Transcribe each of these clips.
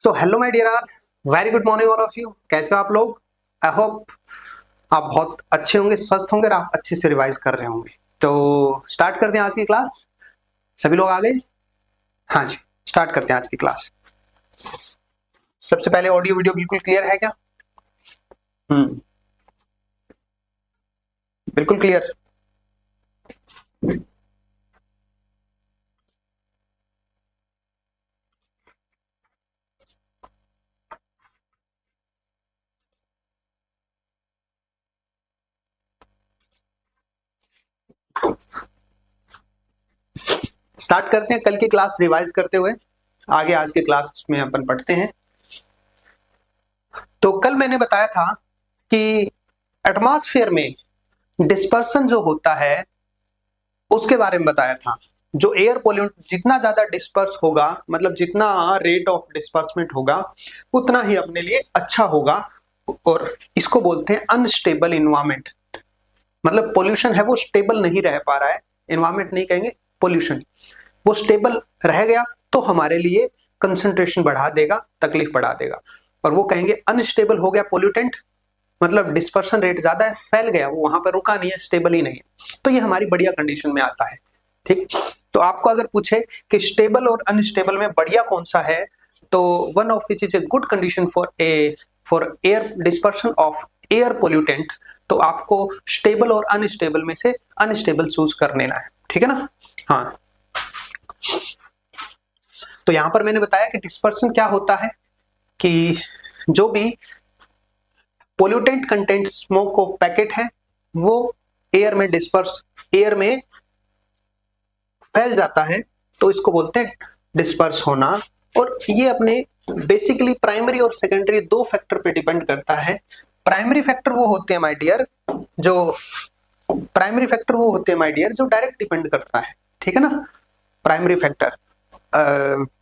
So hello my dear are, very good morning all of you. कैसे हो आप लोग? आई होप आप बहुत अच्छे होंगे, स्वस्थ होंगे और आप अच्छे से रिवाइज कर रहे होंगे। तो स्टार्ट करते हैं आज की क्लास। सभी लोग आ गए? हाँ जी, स्टार्ट करते हैं आज की क्लास। सबसे पहले ऑडियो वीडियो बिल्कुल क्लियर है क्या? बिल्कुल क्लियर। स्टार्ट करते हैं कल की क्लास रिवाइज करते हुए आगे आज की क्लास में अपन पढ़ते हैं। तो कल मैंने बताया था कि एटमॉस्फेयर में डिस्पर्सन जो होता है उसके बारे में बताया था। जो एयर पोल्यूट जितना ज्यादा डिस्पर्स होगा, मतलब जितना रेट ऑफ डिस्पर्समेंट होगा उतना ही अपने लिए अच्छा होगा। और इसको बोलते हैं अनस्टेबल इन्वायरमेंट। मतलब पोल्यूशन है वो स्टेबल नहीं रह पा रहा है, इन्वायरमेंट नहीं कहेंगे, पोल्यूशन। वो स्टेबल रह गया तो हमारे लिए कंसंट्रेशन बढ़ा देगा, तकलीफ बढ़ा देगा। और वो कहेंगे अनस्टेबल हो गया पोल्यूटेंट, मतलब डिस्पर्सन रेट ज्यादा है, फैल गया, वो वहां पर रुका नहीं है, स्टेबल ही नहीं है, तो ये हमारी बढ़िया कंडीशन में आता है। ठीक। तो आपको अगर पूछे कि स्टेबल और अनस्टेबल में बढ़िया कौन सा है, तो one of which is a good condition for air dispersion of air pollutant, तो आपको स्टेबल और अनस्टेबल में से अनस्टेबल चूज कर लेना है। ठीक है ना? हाँ। तो यहां पर मैंने बताया कि डिस्पर्सन क्या होता है कि जो भी pollutant content smoke of packet है वो एयर में डिस्पर्स, एयर में फैल जाता है, तो इसको बोलते हैं डिस्पर्स होना। और ये अपने बेसिकली प्राइमरी और सेकेंडरी दो फैक्टर पे डिपेंड करता है। प्राइमरी फैक्टर वो होते हैं माय डियर जो प्राइमरी फैक्टर वो होते हैं माय डियर जो डायरेक्ट डिपेंड करता है। ठीक है ना? प्राइमरी फैक्टर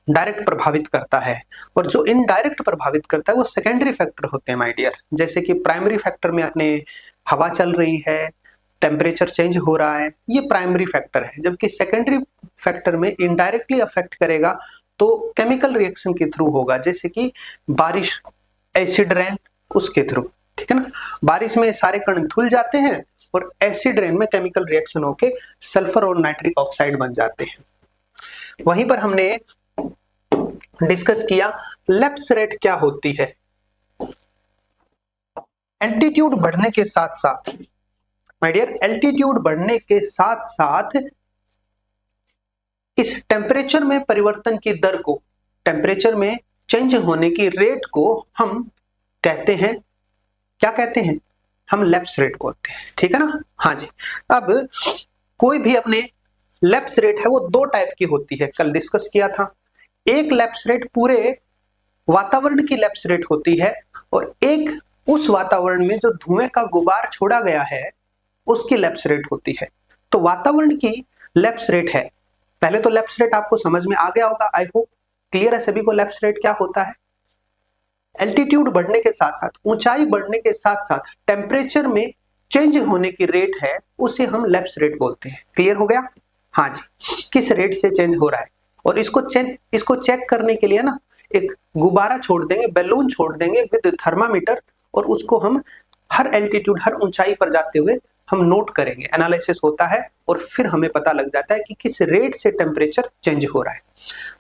डायरेक्ट प्रभावित करता है, और जो इनडायरेक्ट प्रभावित करता है वो सेकेंडरी फैक्टर होते हैं माय डियर। जैसे कि प्राइमरी फैक्टर में अपने हवा चल रही है, टेम्परेचर चेंज हो रहा है, ये प्राइमरी फैक्टर है। जबकि सेकेंडरी फैक्टर में इनडायरेक्टली अफेक्ट करेगा तो केमिकल रिएक्शन के थ्रू होगा, जैसे कि बारिश, एसिड रेन, उसके थ्रू। ठीक है ना? बारिश में सारे कण धुल जाते हैं और एसिड रेन में केमिकल रिएक्शन होके सल्फर और नाइट्रिक ऑक्साइड बन जाते हैं। वहीं पर हमने डिस्कस किया लेप्स रेट क्या होती है। एल्टीट्यूड बढ़ने के साथ साथ माय डियर, एल्टीट्यूड बढ़ने के साथ साथ इस टेम्परेचर में परिवर्तन की दर को, टेम्परेचर में चेंज होने की रेट को हम कहते हैं, क्या कहते हैं? हम लेप्स रेट बोलते हैं। ठीक है ना? हाँ जी। अब कोई भी अपने लेप्स रेट है वो दो टाइप की होती है, कल डिस्कस किया था। एक लेप्स रेट पूरे वातावरण की लेप्स रेट होती है, और एक उस वातावरण में जो धुएं का गुबार छोड़ा गया है उसकी लेप्स रेट होती है। तो वातावरण की लेप्स रेट है, पहले तो लेप्स रेट आपको समझ में आ गया होगा, आई होप क्लियर है सभी को लेप्स रेट क्या होता है। एल्टीट्यूड बढ़ने के साथ साथ, ऊंचाई बढ़ने के साथ साथ टेम्परेचर में चेंज होने की रेट है, उसे हम लेप्स रेट बोलते हैं। क्लियर हो गया? हाँ जी। किस रेट से चेंज हो रहा है, और इसको चेक करने के लिए ना एक गुब्बारा छोड़ देंगे, बैलून छोड़ देंगे विद थर्मामीटर, और उसको हम हर एल्टीट्यूड, हर ऊंचाई पर जाते हुए हम नोट करेंगे, एनालिसिस होता है, और फिर हमें पता लग जाता है कि किस रेट से टेम्परेचर चेंज हो रहा है।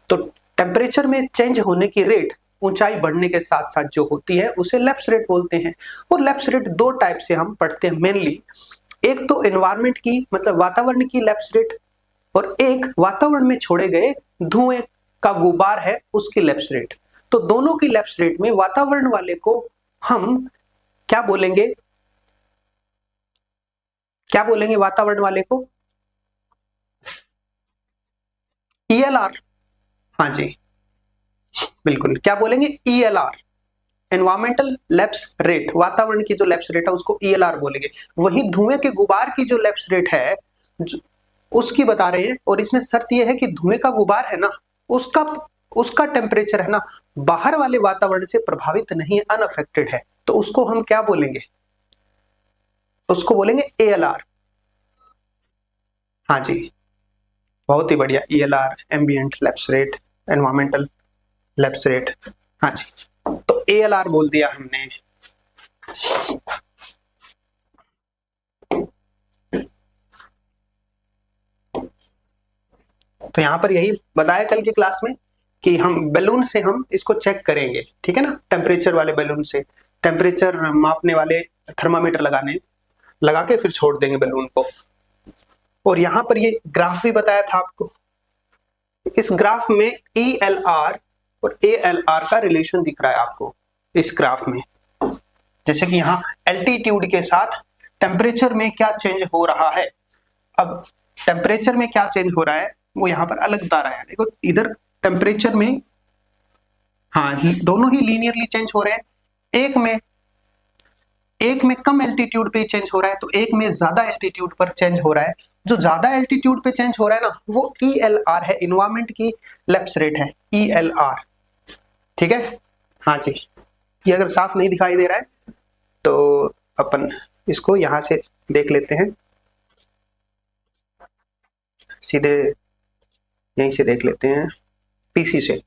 तो टेम्परेचर में चेंज होने की रेट ऊंचाई बढ़ने के साथ साथ जो होती है उसे लेप्स रेट बोलते हैं। और लेप्स रेट दो टाइप से हम पढ़ते हैं मेनली, एक तो एनवायरमेंट की, मतलब वातावरण की लेप्स रेट, और एक वातावरण में छोड़े गए धुएं का गुबार है उसकी लेप्स रेट। तो दोनों की लेप्स रेट में वातावरण वाले को हम क्या बोलेंगे, क्या बोलेंगे वातावरण वाले को? ईएलआर। हाँ जी, बिल्कुल। क्या बोलेंगे? ELR, environmental lapse rate. वातावरण की जो लेप्स रेट है उसको ईएलआर बोलेंगे। वहीं धुएं के गुबार की जो लेप्स रेट है उसकी बता रहे हैं, और इसमें शर्त यह है कि धुएं का गुबार है ना, उसका उसका टेम्परेचर है ना बाहर वाले वातावरण से प्रभावित नहीं है, अनअफेक्टेड है, तो उसको हम क्या बोलेंगे? उसको बोलेंगे एएलआर। हाँ जी, बहुत ही बढ़िया। ELR, ambient lapse rate, environmental lapse rate. हाँ जी, तो ALR बोल दिया हमने। तो यहां पर यही बताया कल की क्लास में कि हम बैलून से हम इसको चेक करेंगे, ठीक है ना, टेम्परेचर वाले बैलून से, टेम्परेचर मापने वाले थर्मामीटर लगा के फिर छोड़ देंगे बैलून को। और यहां पर ये ग्राफ भी बताया था आपको, इस ग्राफ में ELR और ALR का रिलेशन दिख रहा है आपको इस ग्राफ में। जैसे कि यहाँ एल्टीट्यूड के साथ टेम्परेचर में क्या चेंज हो रहा है। अब टेम्परेचर में क्या चेंज हो रहा है वो यहाँ पर अलग बता रहा है। देखो इधर टेम्परेचर में, हाँ, दोनों ही लीनियरली चेंज हो रहे हैं। एक में कम एल्टीट्यूड पे चेंज हो रहा है, तो एक में ज्यादा एल्टीट्यूड पर चेंज हो रहा है। जो ज्यादा एल्टीट्यूड पे चेंज हो रहा है ना, वो ELR है, इन्वायरमेंट की लैप्स रेट है, ELR। ठीक है, हाँ जी। ये अगर साफ नहीं दिखाई दे रहा है तो अपन इसको यहां से देख लेते हैं, सीधे यहीं से देख लेते हैं, PC से।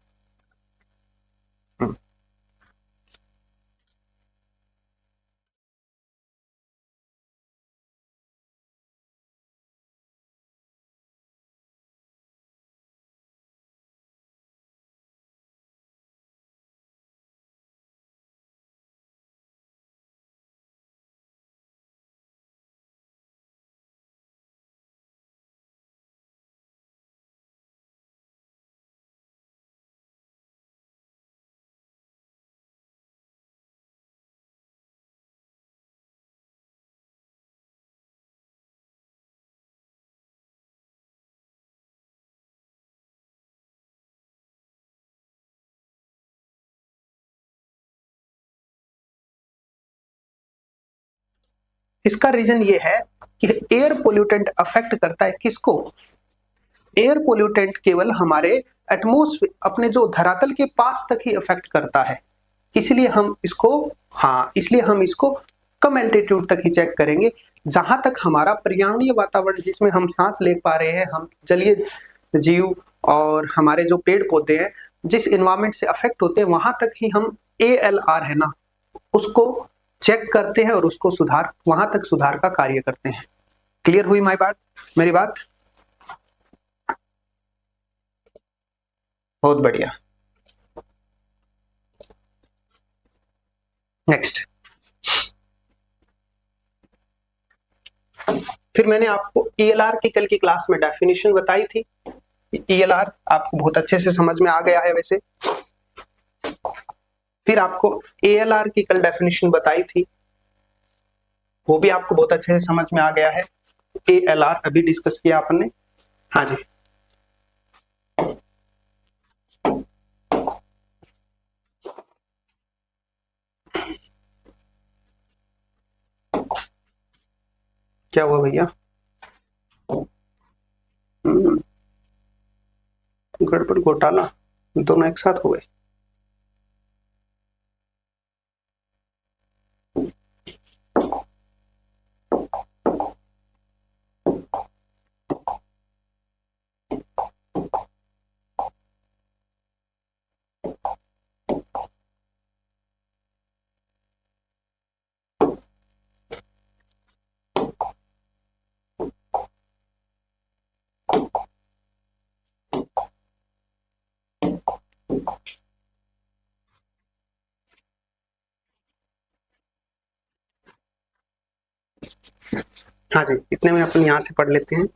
इसका रीजन ये है कि एयर पोल्यूटेंट अफेक्ट करता है किसको? एयर पोल्यूटेंट केवल हमारे एटमॉस्फेयर, अपने जो धरातल के पास तक ही अफेक्ट करता है। इसलिए हम इसको, हाँ, इसलिए हम इसको कम एल्टीट्यूड तक ही चेक करेंगे। जहां तक हमारा पर्यावरणीय वातावरण, जिसमें हम सांस ले पा रहे हैं, हम जलीय जीव और हमारे जो पेड़ पौधे हैं, जिस एनवायरमेंट से अफेक्ट होते हैं, वहां तक ही हम ALR है ना, उसको चेक करते हैं और उसको वहां तक सुधार का कार्य करते हैं। क्लियर हुई मेरी बात? बहुत बढ़िया। नेक्स्ट, फिर मैंने आपको ELR की कल की क्लास में डेफिनेशन बताई थी। ELR आपको बहुत अच्छे से समझ में आ गया है वैसे। फिर आपको ALR की कल डेफिनेशन बताई थी, वो भी आपको बहुत अच्छे से समझ में आ गया है। ALR अभी डिस्कस किया आपने। हाँ जी, क्या हुआ भैया? गड़बड़ घोटाला दोनों एक साथ हो गए। हाँ जी, इतने में अपन यहाँ से पढ़ लेते हैं।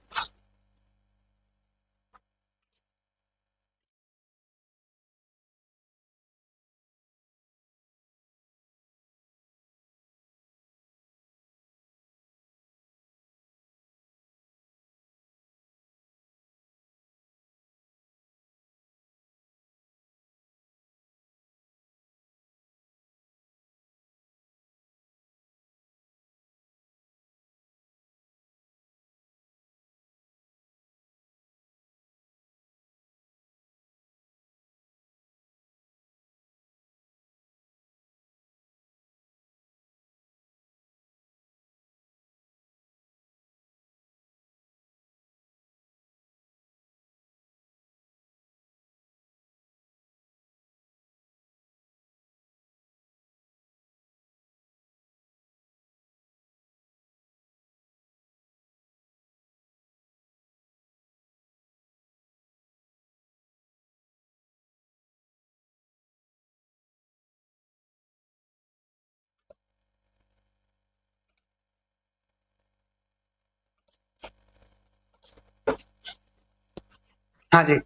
हाँ जी,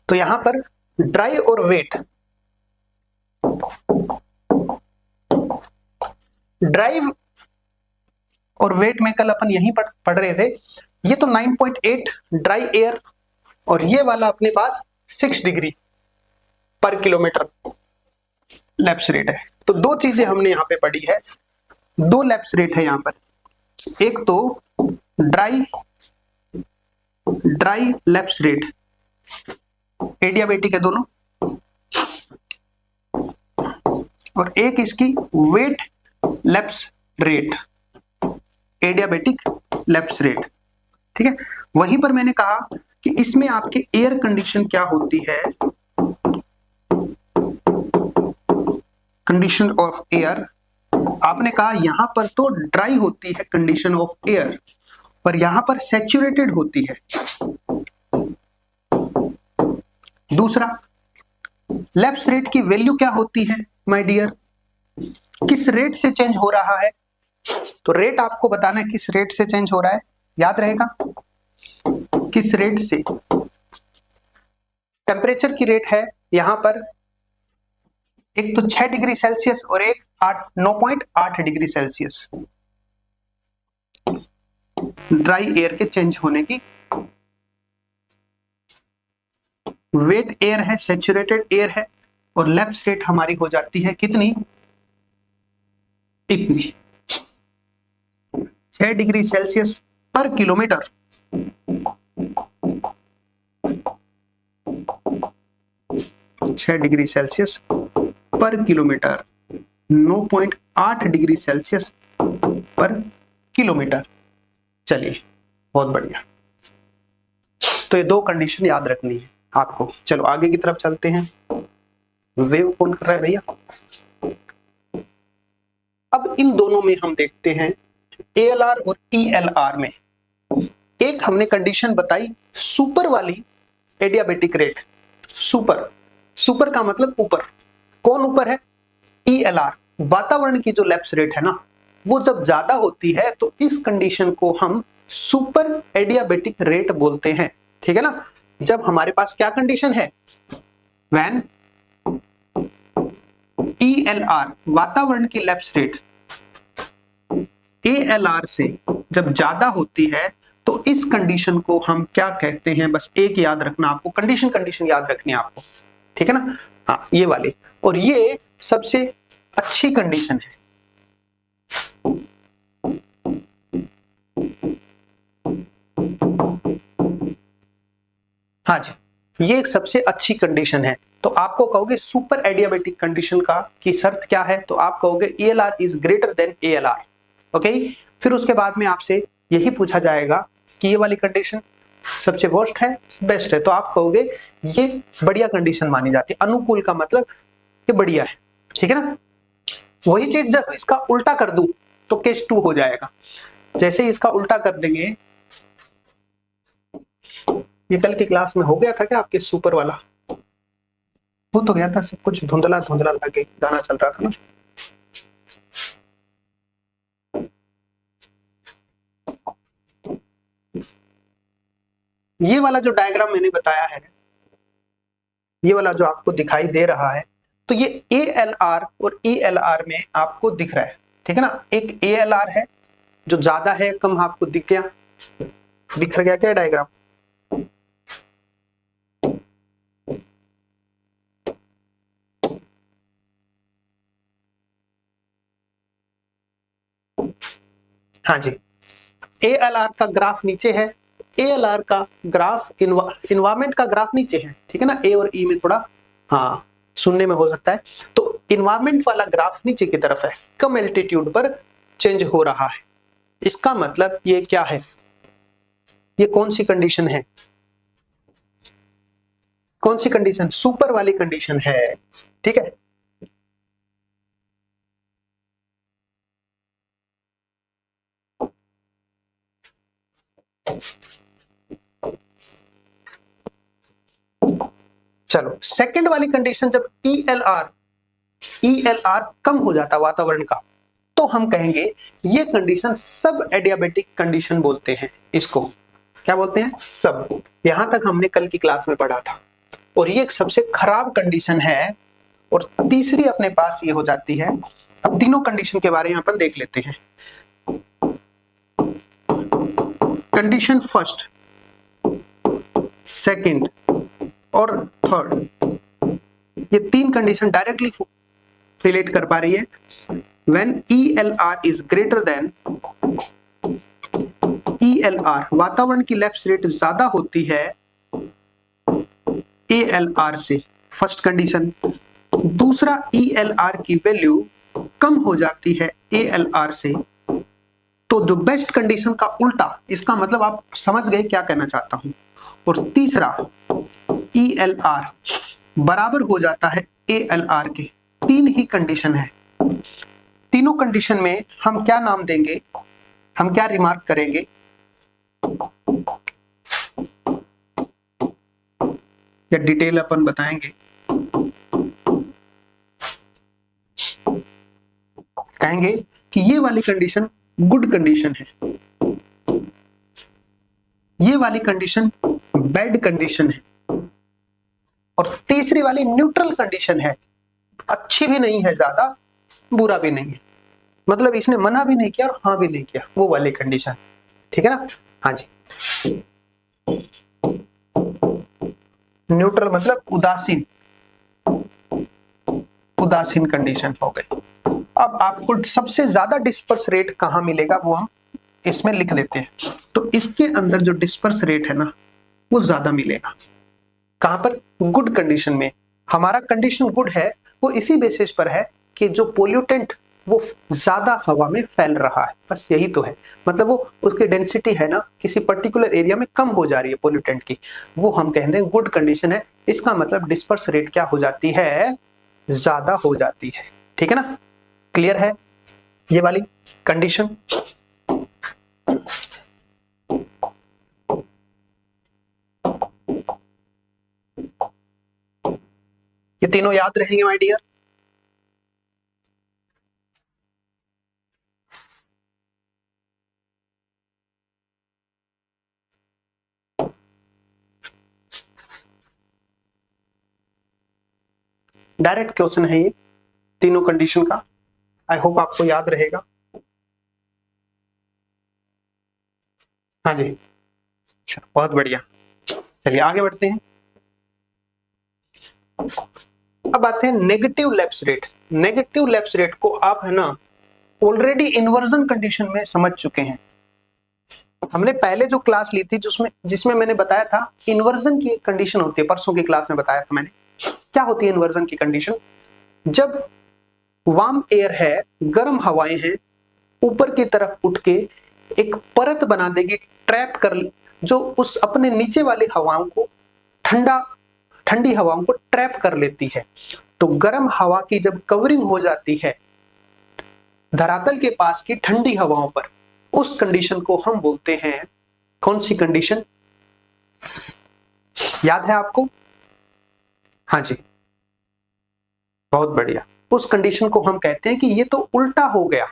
तो यहां पर ड्राई और वेट, ड्राई और वेट में कल अपन यहीं पढ़ रहे थे। ये तो 9.8 ड्राई एयर और ये वाला अपने पास 6 डिग्री पर किलोमीटर लैप्स रेट है। तो दो चीजें हमने यहाँ पे पढ़ी है, दो लैप्स रेट है यहाँ पर, एक तो ड्राई लैप्स रेट, एडियाबेटिक है दोनों, और एक इसकी wet lapse rate, adiabatic lapse rate. ठीक है, वहीं पर मैंने कहा कि इसमें आपके एयर कंडीशन क्या होती है, कंडीशन ऑफ एयर। आपने कहा यहां पर तो ड्राई होती है कंडीशन ऑफ एयर और यहां पर सैचुरेटेड होती है। दूसरा, लैप्स रेट की वैल्यू क्या होती है माय डियर, किस रेट से चेंज हो रहा है, तो रेट आपको बताना है किस रेट से चेंज हो रहा है, याद रहेगा किस रेट से। टेम्परेचर की रेट है यहां पर एक तो 6 डिग्री सेल्सियस और एक 9.8 डिग्री सेल्सियस ड्राई एयर के चेंज होने की। वेट एयर है, सैचुरेटेड एयर है, और लैप्स रेट हमारी हो जाती है कितनी, इतनी 6 डिग्री सेल्सियस पर किलोमीटर। 6 डिग्री सेल्सियस पर किलोमीटर, 9.8 डिग्री सेल्सियस पर किलोमीटर। चलिए, बहुत बढ़िया। तो ये दो कंडीशन याद रखनी है आपको। चलो आगे की तरफ चलते हैं। वेव कौन कर रहा है भैया? अब इन दोनों में हम देखते हैं ALR और ELR में एक हमने कंडीशन बताई सुपर वाली, एडियाबेटिक रेट। सुपर का मतलब ऊपर, कौन ऊपर है? ELR, वातावरण की जो लैप्स रेट है ना, वो जब ज्यादा होती है तो इस कंडीशन को हम सुपर एडियाबेटिक रेट बोलते हैं। ठीक है ना, जब हमारे पास क्या कंडीशन है, व्हेन ELR वातावरण की लैप्स रेट ALR से जब ज्यादा होती है तो इस कंडीशन को हम क्या कहते हैं, बस एक याद रखना आपको, कंडीशन याद रखनी है आपको। ठीक है ना, हाँ ये वाली, और ये सबसे अच्छी कंडीशन है। हाँ जी, ये एक सबसे अच्छी कंडीशन है। तो आपको कहोगे सुपर एडियाबेटिक कंडीशन का की शर्त क्या है, तो आप कहोगे ELR is greater than ALR। Okay, फिर उसके बाद में आपसे यही पूछा जाएगा कि ये वाली कंडीशन सबसे वर्स्ट है, बेस्ट है, तो आप कहोगे ये बढ़िया कंडीशन मानी जाती है। अनुकूल का मतलब ये बढ़िया है। ठीक है ना, वही चीज जब इसका उल्टा कर दूं तो केस 2 हो जाएगा। जैसे इसका उल्टा कर देंगे, ये कल की क्लास में हो गया था क्या आपके सुपर वाला? हो तो गया था, सब कुछ धुंधला धुंधला लगे, गाना चल रहा था ना। ये वाला जो डायग्राम मैंने बताया है, ये वाला जो आपको दिखाई दे रहा है, तो ये ALR और ELR में आपको दिख रहा है। ठीक है ना, एक ALR है जो ज्यादा है, कम आपको दिख गया, बिखर गया क्या डायग्राम? हाँ जी, ALR का ग्राफ नीचे है, ALR का ग्राफ इन्वायरमेंट का ग्राफ नीचे है। ठीक है ना, A और E में थोड़ा हाँ सुनने में हो सकता है। तो इन्वायरमेंट वाला ग्राफ नीचे की तरफ है, कम एल्टीट्यूड पर चेंज हो रहा है। इसका मतलब ये क्या है, ये कौन सी कंडीशन है, कौन सी कंडीशन? सुपर वाली कंडीशन है। ठीक है, चलो सेकंड वाली कंडीशन, जब ELR कम हो जाता वातावरण का, तो हम कहेंगे ये कंडीशन सब एडियाबेटिक कंडीशन बोलते हैं इसको। क्या बोलते हैं, सब। यहां तक हमने कल की क्लास में पढ़ा था। और ये एक सबसे खराब कंडीशन है। और तीसरी अपने पास ये हो जाती है। अब तीनों कंडीशन के बारे में अपन देख लेते हैं। कंडीशन फर्स्ट, सेकंड और थर्ड, ये तीन कंडीशन डायरेक्टली रिलेट कर पा रही है। When ELR is greater than ELR, वातावरण की लैप्स रेट ज्यादा होती है ALR से, फर्स्ट कंडीशन। दूसरा, ELR की वैल्यू कम हो जाती है ALR से, तो जो बेस्ट कंडीशन का उल्टा, इसका मतलब आप समझ गए क्या कहना चाहता हूं। और तीसरा, ELR बराबर हो जाता है ALR के। तीन ही कंडीशन है। तीनों कंडीशन में हम क्या नाम देंगे, हम क्या रिमार्क करेंगे, या डिटेल अपन बताएंगे। कहेंगे कि ये वाली कंडीशन गुड कंडीशन है, ये वाली कंडीशन बैड कंडीशन है, और तीसरी वाली न्यूट्रल कंडीशन है, अच्छी भी नहीं है ज्यादा, बुरा भी नहीं है, मतलब इसने मना भी नहीं किया और हाँ भी नहीं किया, वो वाली कंडीशन। ठीक है ना। हाँ जी, न्यूट्रल मतलब उदासीन, उदासीन कंडीशन हो गई। अब आपको सबसे ज्यादा डिस्पर्स रेट कहां मिलेगा वो हम इसमें लिख देते हैं। तो इसके अंदर जो डिस्पर्स रेट है ना वो ज्यादा मिलेगा। कहां पर, गुड कंडीशन में। हमारा कंडीशन गुड है वो इसी बेसिस पर है कि जो पोल्यूटेंट वो ज्यादा हवा में फैल रहा है, बस यही तो है। मतलब वो उसकी डेंसिटी है ना किसी पर्टिकुलर एरिया में कम हो जा रही है पोल्यूटेंट की, वो हम कहते हैं गुड कंडीशन है। इसका मतलब डिस्पर्स रेट क्या हो जाती है, ज्यादा हो जाती है। ठीक है ना, क्लियर है ये वाली कंडीशन। ये तीनों याद रहेंगे माय डियर। डायरेक्ट क्वेश्चन है ये तीनों कंडीशन का, आई होप आपको याद रहेगा। हाँ जी, अच्छा बहुत बढ़िया। चलिए आगे बढ़ते हैं। अब आते हैं negative lapse rate. Negative lapse rate को आप है ना ऑलरेडी इन्वर्जन कंडीशन में समझ चुके हैं। हमने पहले जो क्लास ली थी जिसमें मैंने बताया था इन्वर्जन की एक कंडीशन होती है, परसों की क्लास में बताया था मैंने। क्या होती है इन्वर्जन की कंडीशन, जब वार्म एयर है, गर्म हवाएं हैं, ऊपर की तरफ उठ के एक परत बना देगी, ट्रैप कर, जो उस अपने नीचे वाली हवाओं को ठंडी हवाओं को ट्रैप कर लेती है। तो गर्म हवा की जब कवरिंग हो जाती है धरातल के पास की ठंडी हवाओं पर, उस कंडीशन को हम बोलते हैं, कौन सी कंडीशन, याद है आपको। हाँ जी, बहुत बढ़िया। उस कंडीशन को हम कहते हैं कि ये तो उल्टा हो गया,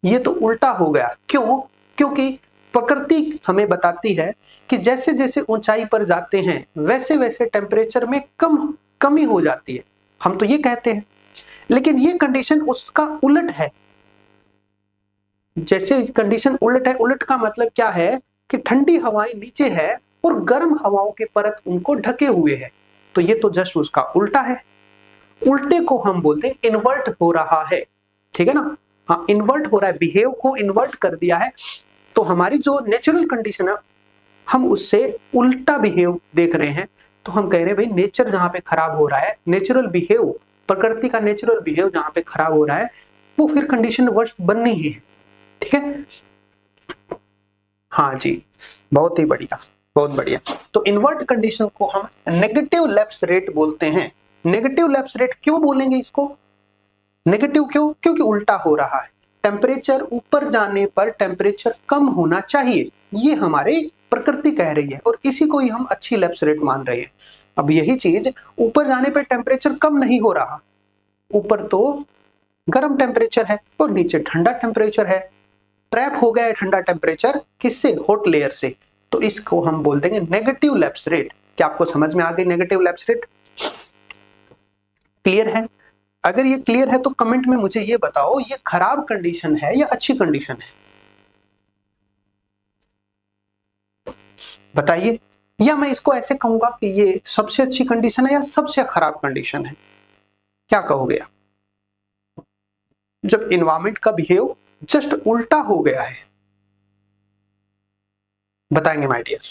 ये तो उल्टा हो गया। क्यों, क्योंकि प्रकृति हमें बताती है कि जैसे जैसे ऊंचाई पर जाते हैं वैसे वैसे टेम्परेचर में कमी हो जाती है, हम तो ये कहते हैं। लेकिन ये कंडीशन उसका उलट है। जैसे कंडीशन उलट है, उलट का मतलब क्या है कि ठंडी हवाएं नीचे है और गर्म हवाओं के परत उनको ढके हुए है, तो ये तो जस्ट उसका उल्टा है। उल्टे को हम बोलते हैं इन्वर्ट हो रहा है। ठीक है ना, हाँ इन्वर्ट हो रहा है, बिहेव को इन्वर्ट कर दिया है। तो हमारी जो नेचुरल कंडीशन है हम उससे उल्टा बिहेव देख रहे हैं, तो हम कह रहे हैं भाई नेचर जहां पे खराब हो रहा है, नेचुरल बिहेव, प्रकृति का नेचुरल बिहेव जहां पे खराब हो रहा है वो फिर कंडीशन वर्स्ट बननी ही है। ठीक है, हाँ जी, बहुत ही बढ़िया, बहुत बढ़िया। तो इन्वर्ट कंडीशन को हम नेगेटिव लैप्स रेट बोलते हैं। नेगेटिव लैप्स रेट क्यों बोलेंगे इसको, नेगेटिव क्यों, क्योंकि उल्टा हो रहा है। टेम्परेचर ऊपर जाने पर टेम्परेचर कम होना चाहिए, ये हमारे प्रकृति कह रही है, और इसी को ही हम अच्छी लैप्स रेट मान रहे हैं। अब यही चीज ऊपर जाने पर टेम्परेचर कम नहीं हो रहा, ऊपर तो गर्म टेम्परेचर है और नीचे ठंडा टेम्परेचर है, ट्रैप हो गया है ठंडा टेम्परेचर, किससे, हॉट लेयर से। तो इसको हम बोल देंगे नेगेटिव लैप्स रेट। क्या आपको समझ में आ गई नेगेटिव लैप्स रेट? क्लियर है? अगर ये क्लियर है तो कमेंट में मुझे ये बताओ, ये खराब कंडीशन है या अच्छी कंडीशन है? बताइए। या मैं इसको ऐसे कहूंगा कि ये सबसे अच्छी कंडीशन है या सबसे खराब कंडीशन है? क्या कहोगे आप? जब इन्वायरमेंट का बिहेव जस्ट उल्टा हो गया है, बताएंगे माय डियर।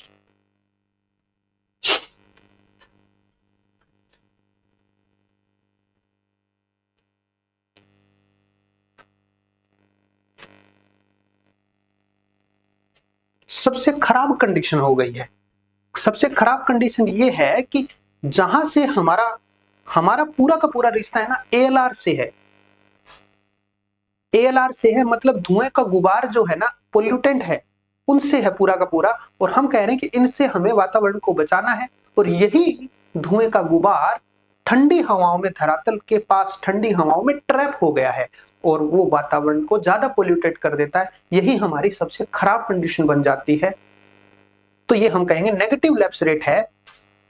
सबसे खराब कंडीशन हो गई है। सबसे खराब कंडीशन ये है कि जहां से हमारा हमारा पूरा का पूरा रिश्ता है ना एएलआर से है। एएलआर से है मतलब धुएं का गुबार जो है ना, पोल्यूटेंट है, उनसे है पूरा का पूरा। और हम कह रहे हैं कि इनसे हमें वातावरण को बचाना है। और यही धुएं का गुबार ठंडी हवाओं में, धरातल के पास ठंडी हवाओं में ट्रैप हो गया है और वो वातावरण को ज्यादा पोल्यूटेड कर देता है। यही हमारी सबसे खराब कंडीशन बन जाती है। तो ये हम कहेंगे नेगेटिव लैप्स रेट है।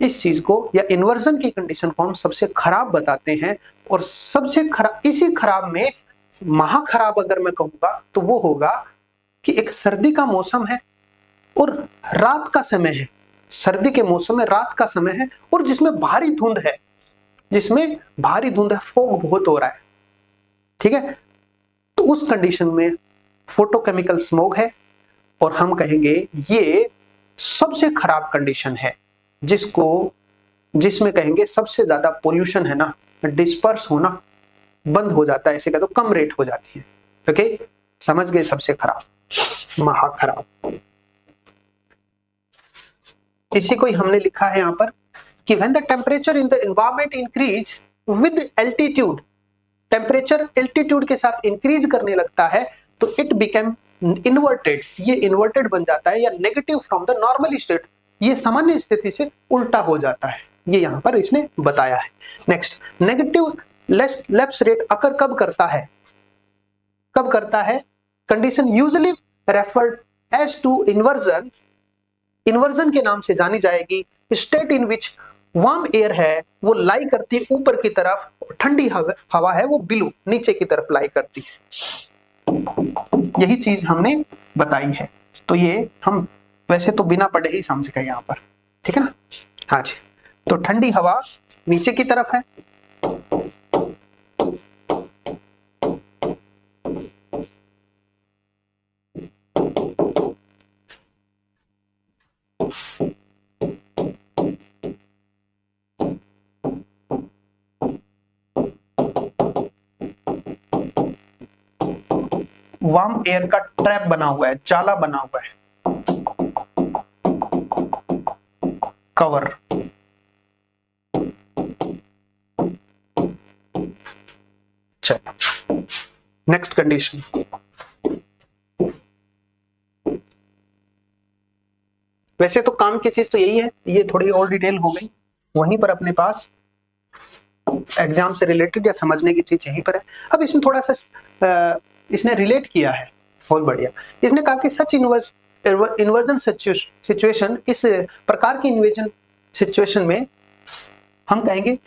इस चीज को या इन्वर्जन की कंडीशन को हम सबसे खराब बताते हैं। और सबसे खराब, इसी खराब में महा खराब अगर मैं कहूंगा तो वो होगा कि एक सर्दी का मौसम है और रात का समय है। सर्दी के मौसम में रात का समय है और जिसमें भारी धुंध है, जिसमें भारी धुंध है, फॉग बहुत हो रहा है, ठीक है। तो उस कंडीशन में फोटोकेमिकल स्मोग है और हम कहेंगे ये सबसे खराब कंडीशन है, जिसमें कहेंगे सबसे ज्यादा पोल्यूशन है ना, डिस्पर्स होना बंद हो जाता है, ऐसे कह दो कम रेट हो जाती है। ओके, समझ गए? सबसे खराब, महा खराब। इसी को ही हमने लिखा है यहां पर कि when the temperature in the environment increase with altitude, temperature altitude के साथ इंक्रीज करने लगता है तो इट बिकम इन्वर्टेड, ये इन्वर्टेड बन जाता है, या negative from the normal state, ये सामान्य स्थिति से उल्टा हो जाता है। ये यहां पर इसने बताया है। Next, negative lapse rate occur कब करता है? कब करता है? Condition usually referred as to inversion, inversion के नाम से जानी जाएगी। State in which warm air है वो लाई करती है ऊपर की तरफ, और ठंडी हवा है वो बिलो नीचे की तरफ लाई करती है। यही चीज हमने बताई है। तो ये हम वैसे तो बिना पढ़े ही समझ गए यहां पर, ठीक है ना। हाँ जी, तो ठंडी हवा नीचे की तरफ है, वार्म एयर का ट्रैप बना हुआ है, जाला बना हुआ है, कवर। चलो नेक्स्ट कंडीशन, वैसे तो काम की चीज तो यही है, ये थोड़ी और डिटेल हो गई, वहीं पर अपने पास एग्जाम से रिलेटेड या समझने की चीज यहीं पर है। अब इसमें थोड़ा सा इसने रिलेट किया है, बहुत बढ़िया। इसने कहा कि सच इन्वर्जन सिचुएशन, इस प्रकार की इन्वर्जन सिचुएशन में हम कहेंगे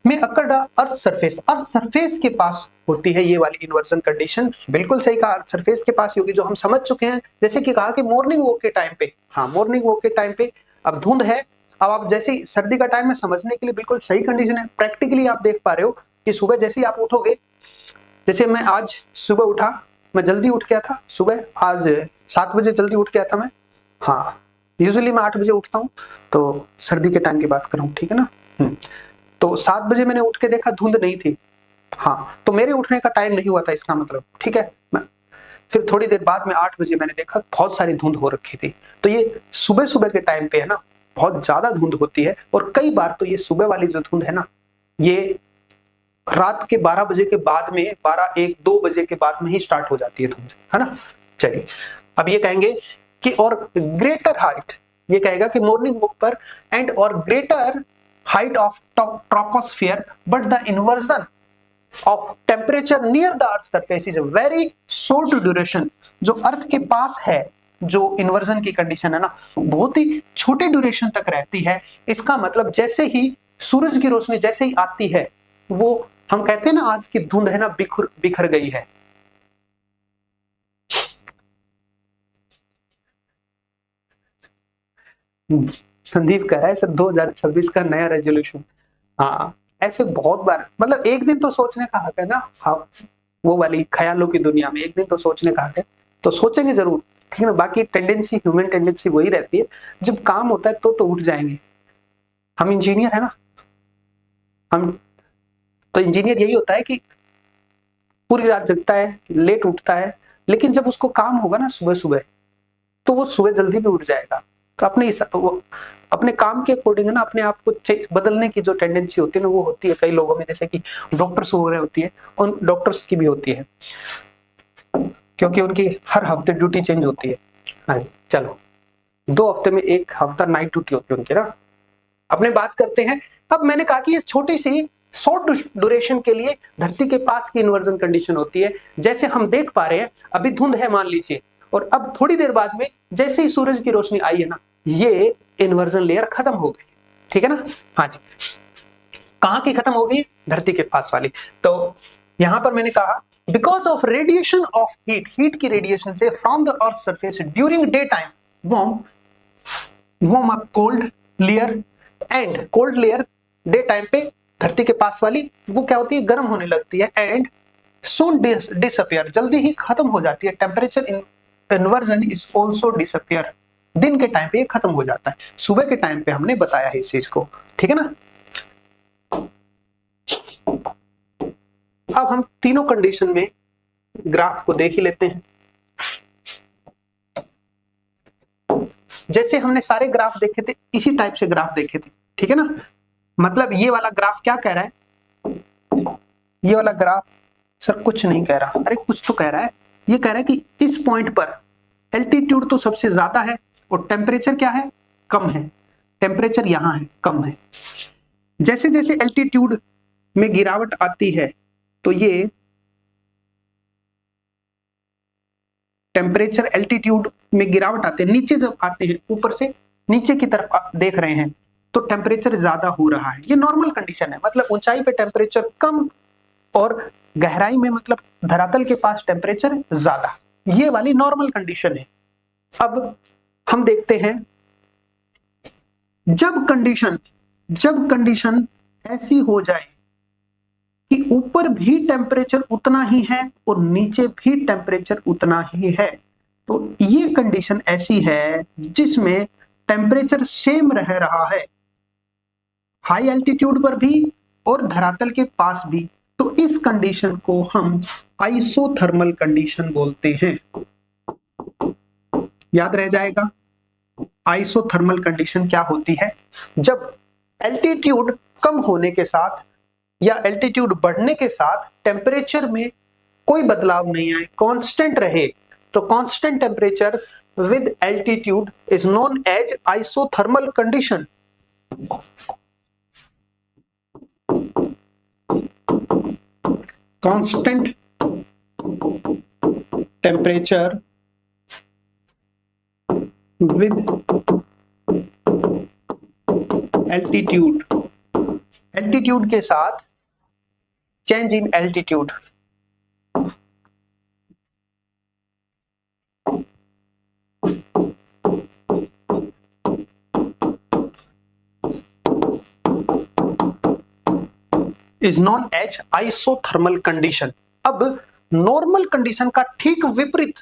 में अकर अर्थ सरफेस के पास होती है ये वाली इन्वर्जन कंडीशन। बिल्कुल सही कहा, अर्थ सरफेस के पास होगी, जो हम समझ चुके हैं। जैसे कि कहा कि मॉर्निंग वॉक के टाइम पे, हाँ मॉर्निंग वॉक के टाइम पे अब धुंध है, अब आप जैसे ही सर्दी का टाइम में समझने के लिए बिल्कुल सही कंडीशन है। प्रैक्टिकली आप देख पा रहे हो कि सुबह जैसे ही आप उठोगे, जैसे मैं आज सुबह उठा, मैं जल्दी उठ गया था सुबह, आज 7 बजे जल्दी उठ गया था मैं। हाँ, यूजुअली मैं 8 बजे उठता हूँ, तो सर्दी के टाइम की बात कर रहा हूँ, ठीक है ना। तो 7 बजे मैंने उठ के देखा, धुंध नहीं थी। हाँ, तो मेरे उठने का टाइम नहीं हुआ था इसका मतलब, ठीक है। फिर थोड़ी देर बाद में 8 बजे मैंने देखा बहुत सारी धुंध हो रखी थी। तो ये सुबह सुबह के टाइम पे है ना, बहुत ज्यादा धुंध होती है। और कई बार तो ये सुबह वाली जो धुंध है ना, ये रात के 12 बजे के बाद में, 12, 1, 2 बजे के बाद में ही स्टार्ट हो जाती है धुंध, है ना। चलिए अब ये कहेंगे कि और ग्रेटर हाइट, ये कहेगा कि मॉर्निंग वॉक पर एंड और greater height of troposphere but the inversion of temperature near the earth surface is very short duration. जो अर्थ के पास है, जो इन्वर्जन की कंडीशन है ना, बहुत ही छोटे ड्यूरेशन तक रहती है। इसका मतलब जैसे ही सूरज की रोशनी जैसे ही आती है, वो हम कहते हैं ना आज की धुंध है ना बिखर गई है। संदीप कह रहा है सर 2026 का नया रेजोल्यूशन। हाँ, ऐसे बहुत बार, मतलब एक दिन तो सोचने का हक है ना। हाँ, वो वाली ख्यालों की दुनिया में एक दिन तो सोचने का हक है, तो सोचेंगे जरूर, ठीक है ना। बाकी टेंडेंसी, ह्यूमन टेंडेंसी वही रहती है, जब काम होता है तो उठ जाएंगे। हम इंजीनियर है ना, हम तो इंजीनियर यही होता है कि पूरी रात जगता है, लेट उठता है, लेकिन जब उसको काम होगा ना सुबह सुबह, तो वो सुबह जल्दी भी उठ जाएगा। तो अपने काम के अकॉर्डिंग है ना, अपने आप को बदलने की जो टेंडेंसी होती है ना, वो होती है कई लोगों में, जैसे कि डॉक्टर्स वगैरह होती है, और डॉक्टर्स की भी होती है, क्योंकि उनकी हर हफ्ते ड्यूटी चेंज होती है। हाँ जी, चलो 2 हफ्ते में 1 हफ्ता नाइट ड्यूटी होती है उनकी ना। अपने बात करते हैं। अब मैंने कहा कि ये छोटी सी शॉर्ट ड्यूरेशन के लिए धरती के पास की इन्वर्जन कंडीशन होती है। जैसे हम देख पा रहे हैं, अभी धुंध है मान लीजिए, और अब थोड़ी देर बाद में जैसे ही सूरज की रोशनी आई है ना, ये इन्वर्जन लेयर खत्म हो गई, ठीक है ना। हाँ जी, कहां की खत्म हो गई? धरती के पास वाली। तो यहां पर मैंने कहा because of radiation of heat की रेडिएशन से from the earth surface during day time warm up cold layer, and cold layer day time पे धरती के पास वाली वो क्या होती है, गर्म होने लगती है, एंड soon disappear, जल्दी ही खत्म हो जाती है। Temperature inversion is also disappear, दिन के टाइम पे ये खत्म हो जाता है। सुबह के टाइम पे हमने बताया है इस चीज को, ठीक है ना। अब हम तीनों कंडीशन में ग्राफ को देख ही लेते हैं। जैसे हमने सारे ग्राफ देखे थे, इसी टाइप से ग्राफ देखे थे, ठीक है ना। मतलब ये वाला ग्राफ क्या कह रहा है, ये वाला ग्राफ सर कुछ नहीं कह रहा, अरे कुछ तो कह रहा है। ये कह रहा है कि इस पॉइंट पर एल्टीट्यूड तो सबसे ज्यादा है और टेम्परेचर क्या है, कम है। टेम्परेचर यहां है, कम है। जैसे जैसे एल्टीट्यूड में गिरावट आती है, तो ये टेम्परेचर एल्टीट्यूड में गिरावट आते हैं, नीचे जब आते हैं, ऊपर से नीचे की तरफ आप देख रहे हैं, तो टेम्परेचर ज्यादा हो रहा है। ये नॉर्मल कंडीशन है, मतलब ऊंचाई पे टेम्परेचर कम और गहराई में मतलब धरातल के पास टेम्परेचर ज्यादा, ये वाली नॉर्मल कंडीशन है। अब हम देखते हैं जब कंडीशन ऐसी हो जाए कि ऊपर भी टेम्परेचर उतना ही है और नीचे भी टेम्परेचर उतना ही है, तो ये कंडीशन ऐसी है जिसमें टेम्परेचर सेम रह रहा है हाई एल्टीट्यूड पर भी और धरातल के पास भी। तो इस कंडीशन को हम आइसोथर्मल कंडीशन बोलते हैं। याद रह जाएगा, आइसोथर्मल कंडीशन क्या होती है, जब एल्टीट्यूड कम होने के साथ या एल्टीट्यूड बढ़ने के साथ टेम्परेचर में कोई बदलाव नहीं आए, कांस्टेंट रहे, तो constant temperature with altitude is known as isothermal condition. Constant temperature with altitude के साथ change in altitude. Is known as isothermal condition. अब नॉर्मल कंडीशन का ठीक विपरीत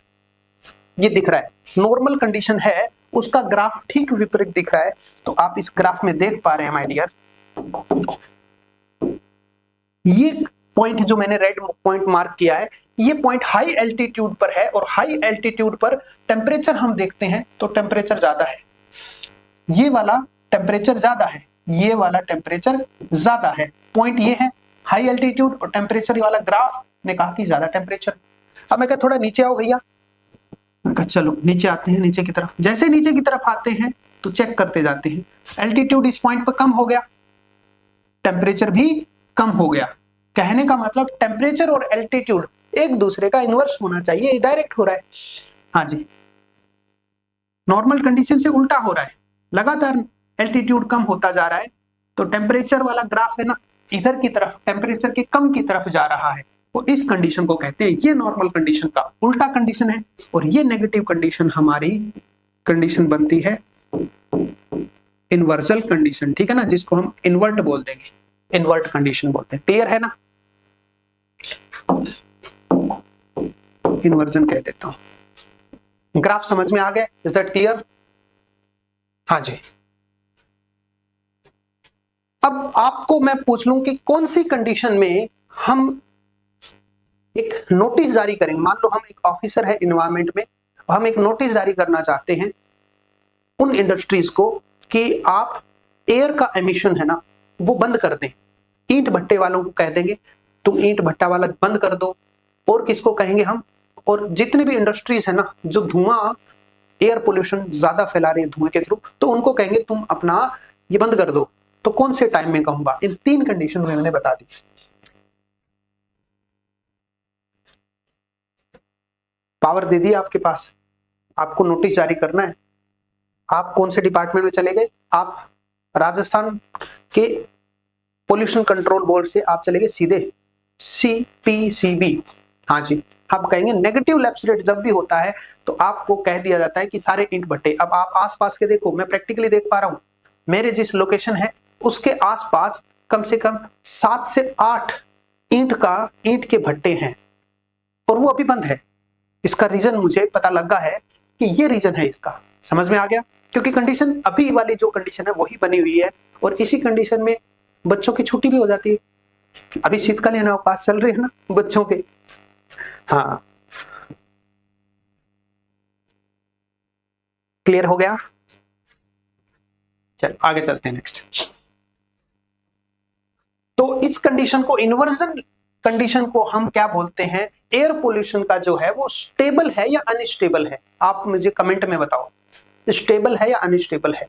ये दिख रहा है, नॉर्मल कंडीशन है उसका ग्राफ ठीक विपरीत दिख रहा है। तो आप इस ग्राफ में देख पा रहे हैं माय डियर, ये पॉइंट जो मैंने रेड पॉइंट मार्क किया है, ये पॉइंट हाई एल्टीट्यूड पर है और हाई एल्टीट्यूड पर टेम्परेचर हम देखते हैं तो टेम्परेचर ज्यादा है, ये वाला टेम्परेचर ज्यादा है, ये वाला टेम्परेचर ज्यादा है। पॉइंट ये है हाई एल्टीट्यूड और टेम्परेचर वाला ग्राफ ने कहा कि ज्यादा टेम्परेचर। अब मैं कहा थोड़ा नीचे आओ भैया, चलो नीचे आते हैं, नीचे की तरफ। जैसे नीचे की तरफ आते हैं तो चेक करते जाते हैं, एल्टीट्यूड इस पॉइंट पर कम हो गया, टेम्परेचर भी कम हो गया। कहने का मतलब टेम्परेचर और एल्टीट्यूड एक दूसरे का इनवर्स होना चाहिए, डायरेक्ट हो रहा है। हाँ जी, नॉर्मल कंडीशन से उल्टा हो रहा है, लगातार एल्टीट्यूड कम होता जा रहा है, तो टेम्परेचर वाला ग्राफ है ना इधर की तरफ, टेम्परेचर के कम की तरफ जा रहा है, वो इस कंडीशन को कहते हैं, ये नॉर्मल कंडीशन का उल्टा कंडीशन है, और ये नेगेटिव कंडीशन हमारी कंडीशन बनती है इन्वर्जल कंडीशन, ठीक है ना, जिसको हम इन्वर्ट बोल देंगे, इन्वर्ट कंडीशन बोलते हैं। क्लियर है ना, इन्वर्जन कह देता हूं। ग्राफ समझ में आ गया, इज दैट क्लियर? हाँ जी। अब आपको मैं पूछ लूं कि कौन सी कंडीशन में हम एक नोटिस जारी करेंगे, मान लो हम एक ऑफिसर है इन्वायरमेंट में, हम एक नोटिस जारी करना चाहते हैं उन इंडस्ट्रीज को कि आप एयर का एमिशन है ना वो बंद कर दें। ईंट भट्टे वालों को कह देंगे तुम ईंट भट्टा वाला बंद कर दो, और किसको कहेंगे हम, और जितने भी इंडस्ट्रीज है ना जो धुआं एयर पोल्यूशन ज्यादा फैला रही है धुएं के थ्रू, तो उनको कहेंगे तुम अपना ये बंद कर दो। तो कौन से टाइम में कहूंगा, इन 3 कंडीशन में मैंने बता दी। पावर दे दी आपके पास, आपको नोटिस जारी करना है, आप कौन से डिपार्टमेंट में चले गए, आप राजस्थान के पोल्यूशन कंट्रोल बोर्ड से आप चले गए सीधे CPCB। हाँ जी, आप कहेंगे नेगेटिव लैप्स रेट जब भी होता है तो आपको कह दिया जाता है कि सारे ईंट भट्टे, अब आप आसपास के देखो, मैं प्रैक्टिकली देख पा रहा हूं, मेरे जिस लोकेशन है उसके आसपास कम से कम 7 से 8 ईंट के भट्टे हैं, और वो अभी बंद है। इसका रीजन मुझे पता लगा है कि ये रीजन है इसका, समझ में आ गया, क्योंकि कंडीशन अभी वाली जो कंडीशन है वही बनी हुई है, और इसी कंडीशन में बच्चों की छुट्टी भी हो जाती है, अभी शीतकालीन अवकाश चल रहे हैं ना बच्चों के। हाँ, क्लियर हो गया? चल आगे चलते हैं नेक्स्ट। तो इस कंडीशन को, इन्वर्जन कंडीशन को हम क्या बोलते हैं, एयर पोल्यूशन का जो है वो स्टेबल है या अनस्टेबल है, आप मुझे कमेंट में बताओ, स्टेबल है या अनस्टेबल है।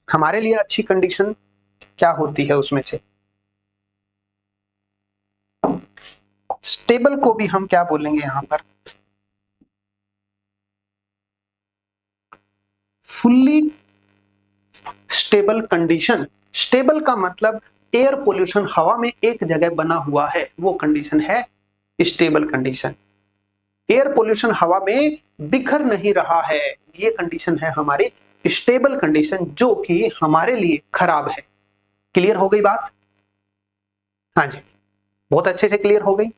हमारे लिए अच्छी कंडीशन क्या होती है उसमें से, स्टेबल को भी हम क्या बोलेंगे यहां पर, फुल्ली स्टेबल कंडीशन। स्टेबल का मतलब एयर पोल्यूशन हवा में एक जगह बना हुआ है, वो कंडीशन है स्टेबल कंडीशन। एयर पोल्यूशन हवा में बिखर नहीं रहा है, ये कंडीशन है हमारी स्टेबल कंडीशन, जो कि हमारे लिए खराब है। क्लियर हो गई बात? हाँ जी, बहुत अच्छे से क्लियर हो गई।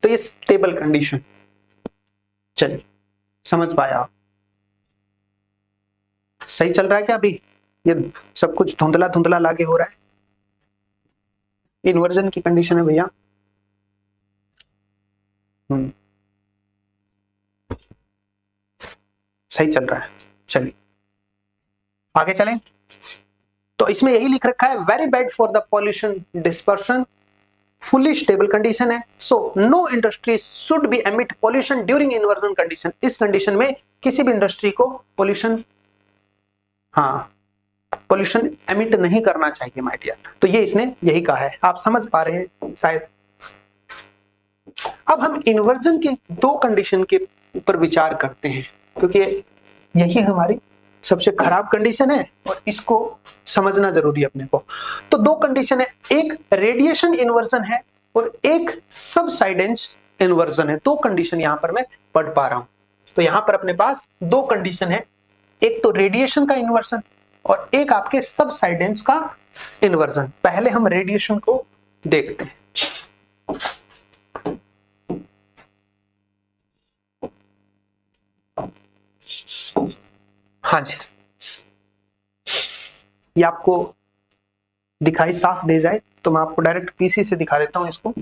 तो ये स्टेबल कंडीशन, चलिए समझ पाया आप? सही चल रहा है क्या अभी? ये सब कुछ धुंधला धुंधला लागे हो रहा है, इन्वर्जन की कंडीशन है भैया। सही चल रहा है, चलिए आगे चलें। तो इसमें यही लिख रखा है, very bad for the pollution dispersion, fully stable condition है, so no industry should be emit pollution during inversion condition. इस कंडीशन में किसी भी इंडस्ट्री को पोल्यूशन, हाँ पोल्यूशन एमिट नहीं करना चाहिए माय डियर। तो ये इसने यही कहा है, आप समझ पा रहे हैं शायद। अब हम इन्वर्जन के 2 कंडीशन के ऊपर विचार करते हैं, क्योंकि यही हमारी सबसे खराब कंडीशन है और इसको समझना जरूरी है अपने को। तो 2 कंडीशन है, एक रेडिएशन इन्वर्जन है और एक सबसाइडेंस इन्वर्जन है। 2 कंडीशन यहां पर मैं पढ़ पा रहा हूं। तो यहां पर अपने पास 2 कंडीशन है, एक तो रेडिएशन का इन्वर्जन और एक आपके सबसाइडेंस का इन्वर्जन। पहले हम रेडिएशन को देखते हैं। हाँ जी, ये आपको दिखाई साफ दे जाए तो मैं आपको डायरेक्ट पीसी से दिखा देता हूं इसको।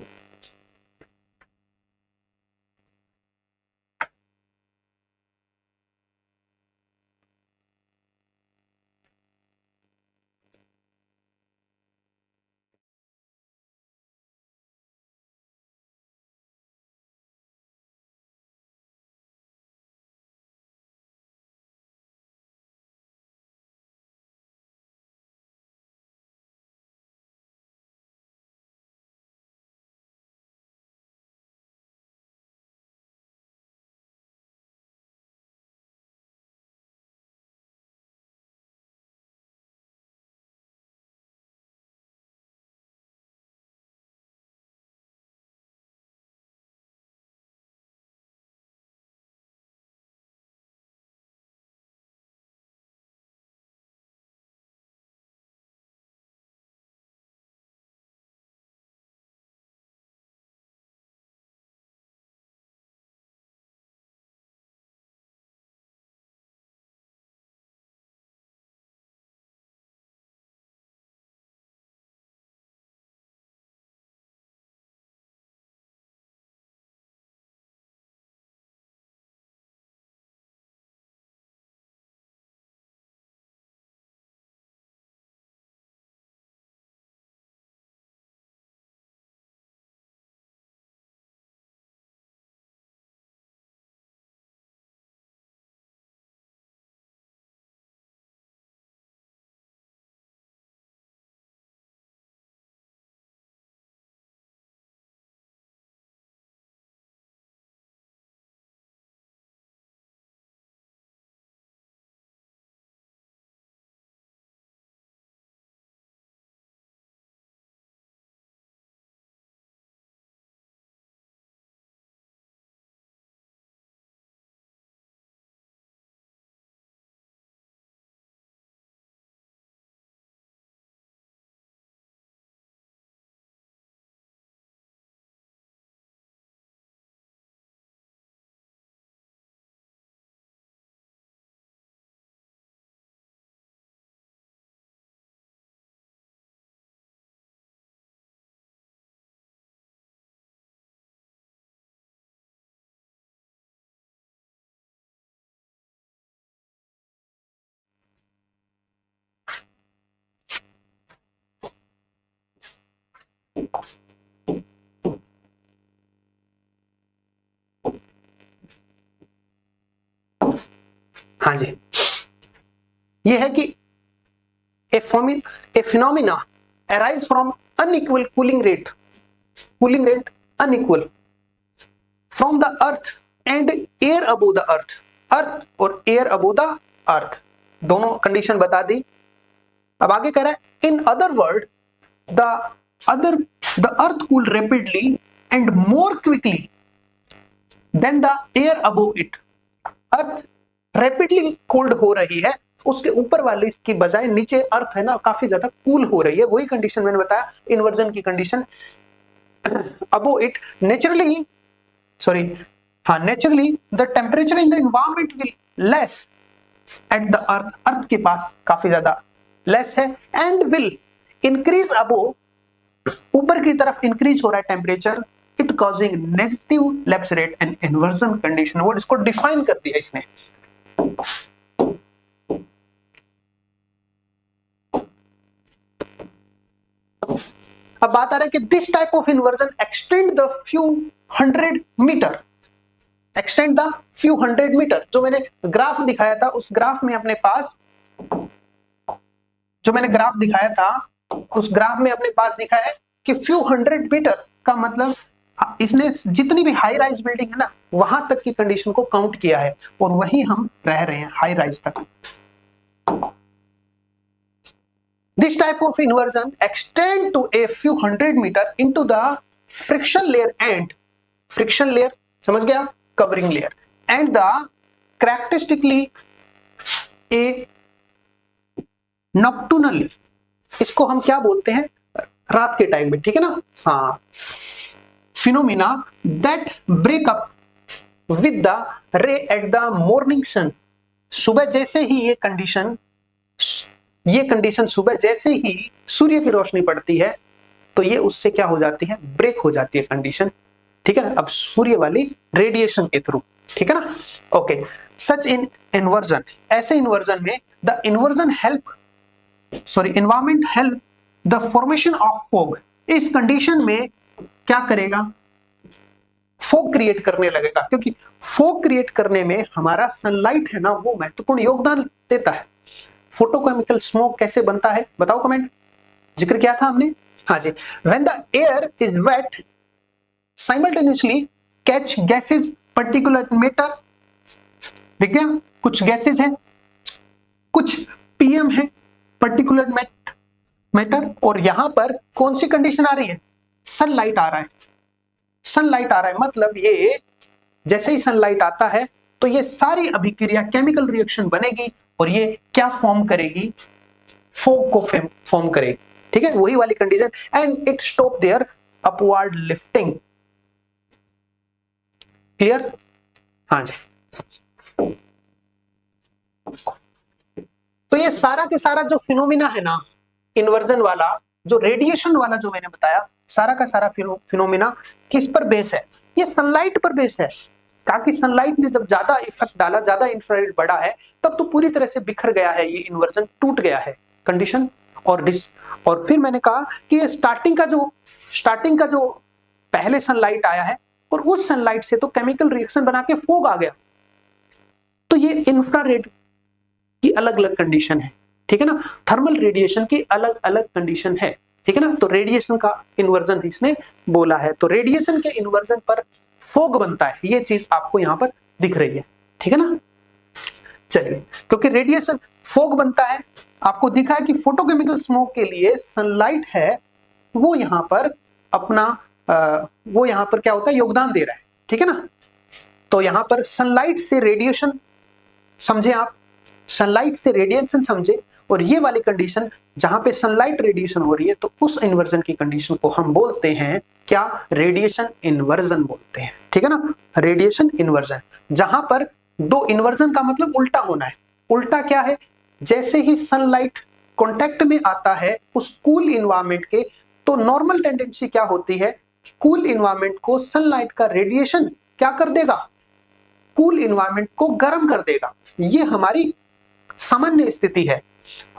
हाँ जी, ये है कि a phenomena arise from unequal cooling rate unequal from the earth and air above the earth और एयर अबोव द अर्थ, दोनों कंडीशन बता दी। अब आगे कह रहा है in other word the earth cool rapidly and more quickly than the air above it. Earth rapidly cold हो रही है, उसके ऊपर वाले की बजाय नीचे अर्थ है ना काफी ज्यादा कूल हो रही है, वही कंडीशन मैंने बताया इन्वर्जन की condition. Above it naturally the temperature in the environment will less at the earth के पास काफी ज्यादा लेस है एंड विल इंक्रीज अबोव, ऊपर की तरफ इंक्रीज हो रहा है temperature, it causing negative lapse rate and inversion condition. वो इसको डिफाइन कर दिया इसने। अब बात आ रहा है कि this type of inversion extend the few hundred metre. जो मैंने ग्राफ दिखाया था उस ग्राफ में अपने पास दिखाया है कि फ्यू हंड्रेड मीटर का मतलब इसने जितनी भी हाई राइज बिल्डिंग है ना वहां तक की कंडीशन को काउंट किया है और वहीं हम रह रहे हैं हाई राइज तक। This type of inversion extend to a few hundred meter into the friction layer समझ गया, covering layer and the characteristically a nocturnal, इसको हम क्या बोलते हैं रात के टाइम में, ठीक है ना। हाँ, phenomena that break up with the ray at the morning sun। सुबह जैसे ही ये कंडीशन सुबह जैसे ही सूर्य की रोशनी पड़ती है तो ये उससे क्या हो जाती है, ब्रेक हो जाती है कंडीशन, ठीक है ना। अब सूर्य वाली रेडिएशन के थ्रू, ठीक है ना। ओके, सच इन इन्वर्जन, ऐसे इन्वर्जन में the environment help the formation of fog. इस कंडीशन में क्या करेगा, फॉग क्रिएट करने लगेगा, क्योंकि फॉग क्रिएट करने में हमारा सनलाइट है ना वो महत्वपूर्ण योगदान देता है। फोटोकेमिकल स्मोक कैसे बनता है बताओ, कमेंट, जिक्र किया था हमने। हाँ जी, when the air is wet simultaneously catch gases particular matter, देख गया, कुछ गैसेस हैं, कुछ पीएम है पर्टिकुलर मैटर, और यहां पर कौन सी कंडीशन आ रही है, सनलाइट आ रहा है, मतलब ये जैसे ही सनलाइट आता है तो ये सारी अभिक्रिया केमिकल रिएक्शन बनेगी और ये क्या फॉर्म करेगी, फॉग को फॉर्म करेगी, ठीक है, वही वाली condition. And it stop there upward lifting, clear. हाँ जी, तो ये सारा के सारा जो फिनोमिना है ना इन्वर्जन वाला, जो रेडिएशन वाला जो मैंने बताया, सारा का सारा फिनोमिना किस पर बेस है, ये सनलाइट पर बेस है। ताकि सनलाइट ने जब ज्यादा इफेक्ट डाला, ज्यादा इंफ्रारेड बढ़ा है, तब तो पूरी तरह से बिखर गया है, ये इन्वर्जन टूट गया है कंडीशन। और फिर मैंने कहा कि ये स्टार्टिंग का जो पहले सनलाइट आया है और उस सनलाइट से तो केमिकल रिएक्शन बना के फॉग आ गया, तो ये इंफ्रारेड की अलग अलग कंडीशन है, ठीक है ना, थर्मल रेडिएशन की अलग अलग कंडीशन है, ठीक है ना। तो रेडिएशन का इन्वर्जन इसने बोला है, तो रेडिएशन के इन्वर्जन पर फॉग बनता है, ये चीज आपको यहां पर दिख रही है, ठीक है ना। चलिए, क्योंकि रेडिएशन फॉग बनता है, आपको दिखा है कि फोटोकेमिकल स्मोक के लिए सनलाइट है वो यहां पर क्या होता है, योगदान दे रहा है, ठीक है ना। तो यहां पर सनलाइट से रेडिएशन समझे आप, सनलाइट से रेडिएशन समझे, और ये वाली कंडीशन जहां पे सनलाइट रेडिएशन हो रही है तो उस इन्वर्जन की कंडीशन को हम बोलते हैं क्या, रेडिएशन इन्वर्जन बोलते हैं, ठीक है ना। रेडिएशन इन्वर्जन, जहां पर दो इन्वर्जन का मतलब उल्टा होना है। उल्टा क्या है, जैसे ही सनलाइट कांटेक्ट में आता है उस कूल इन्वायरमेंट के, तो नॉर्मल टेंडेंसी क्या होती है, कूल इन्वायरमेंट को सनलाइट का रेडिएशन क्या कर देगा, कूल इन्वायरमेंट को गर्म कर देगा। ये हमारी सामान्य स्थिति है।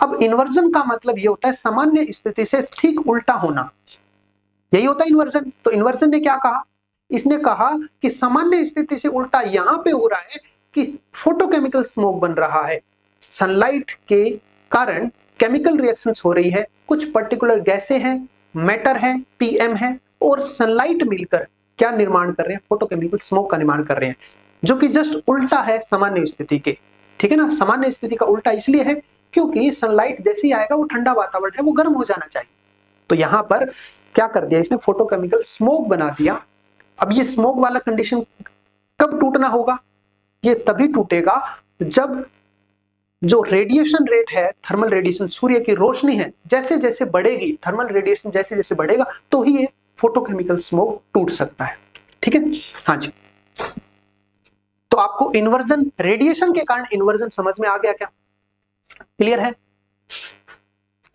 अब इन्वर्जन का मतलब ये होता है सामान्य स्थिति से ठीक उल्टा होना, यही होता है इन्वर्जन। तो इन्वर्जन ने क्या कहा, इसने कहा कि सामान्य स्थिति से उल्टा यहां पे हो रहा है कि फोटोकेमिकल स्मोक बन रहा है, सनलाइट के कारण केमिकल रिएक्शंस हो रही है, कुछ पर्टिकुलर गैसें हैं, मैटर है, पीएम है, और सनलाइट मिलकर क्या निर्माण कर रहे हैं, फोटोकेमिकल स्मोक का निर्माण कर रहे हैं, जो कि जस्ट उल्टा है सामान्य स्थिति के। ठीक है ना, सामान्य स्थिति का उल्टा इसलिए है क्योंकि सनलाइट जैसे ही आएगा वो ठंडा वातावरण है, वो गर्म हो जाना चाहिए। तो यहां पर क्या कर दिया इसने, फोटोकेमिकल स्मोक बना दिया। अब ये स्मोक वाला कंडीशन कब टूटना होगा, ये तभी टूटेगा जब जो रेडिएशन रेट है, थर्मल रेडिएशन, सूर्य की रोशनी है, जैसे जैसे बढ़ेगी, थर्मल रेडिएशन जैसे जैसे बढ़ेगा तो ही ये फोटोकेमिकल स्मोक टूट सकता है। ठीक है, हाँ जी। तो आपको इन्वर्जन, रेडिएशन के कारण इन्वर्जन समझ में आ गया क्या, क्लियर है?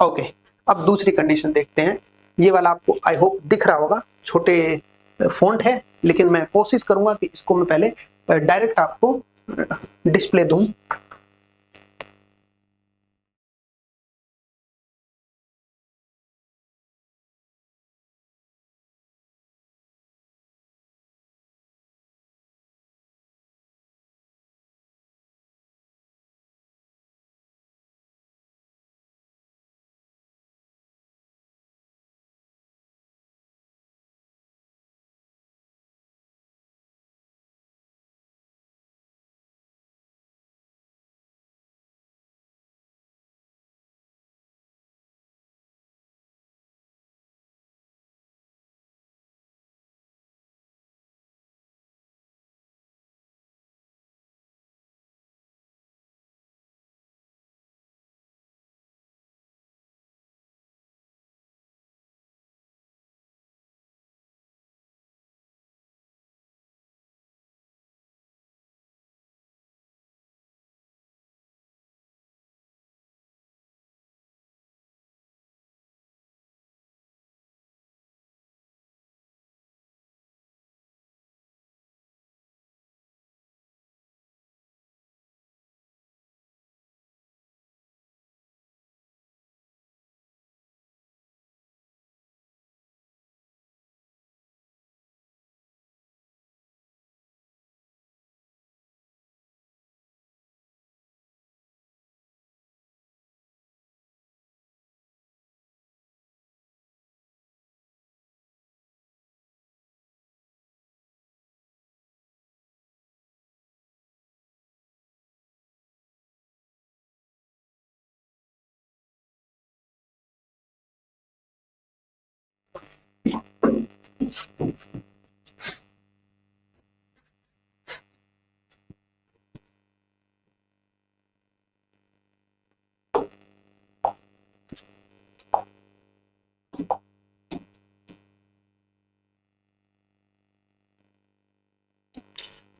ओके, अब दूसरी कंडीशन देखते हैं। ये वाला आपको आई होप दिख रहा होगा, छोटे फॉन्ट है, लेकिन मैं कोशिश करूंगा कि इसको मैं पहले डायरेक्ट आपको डिस्प्ले दूं।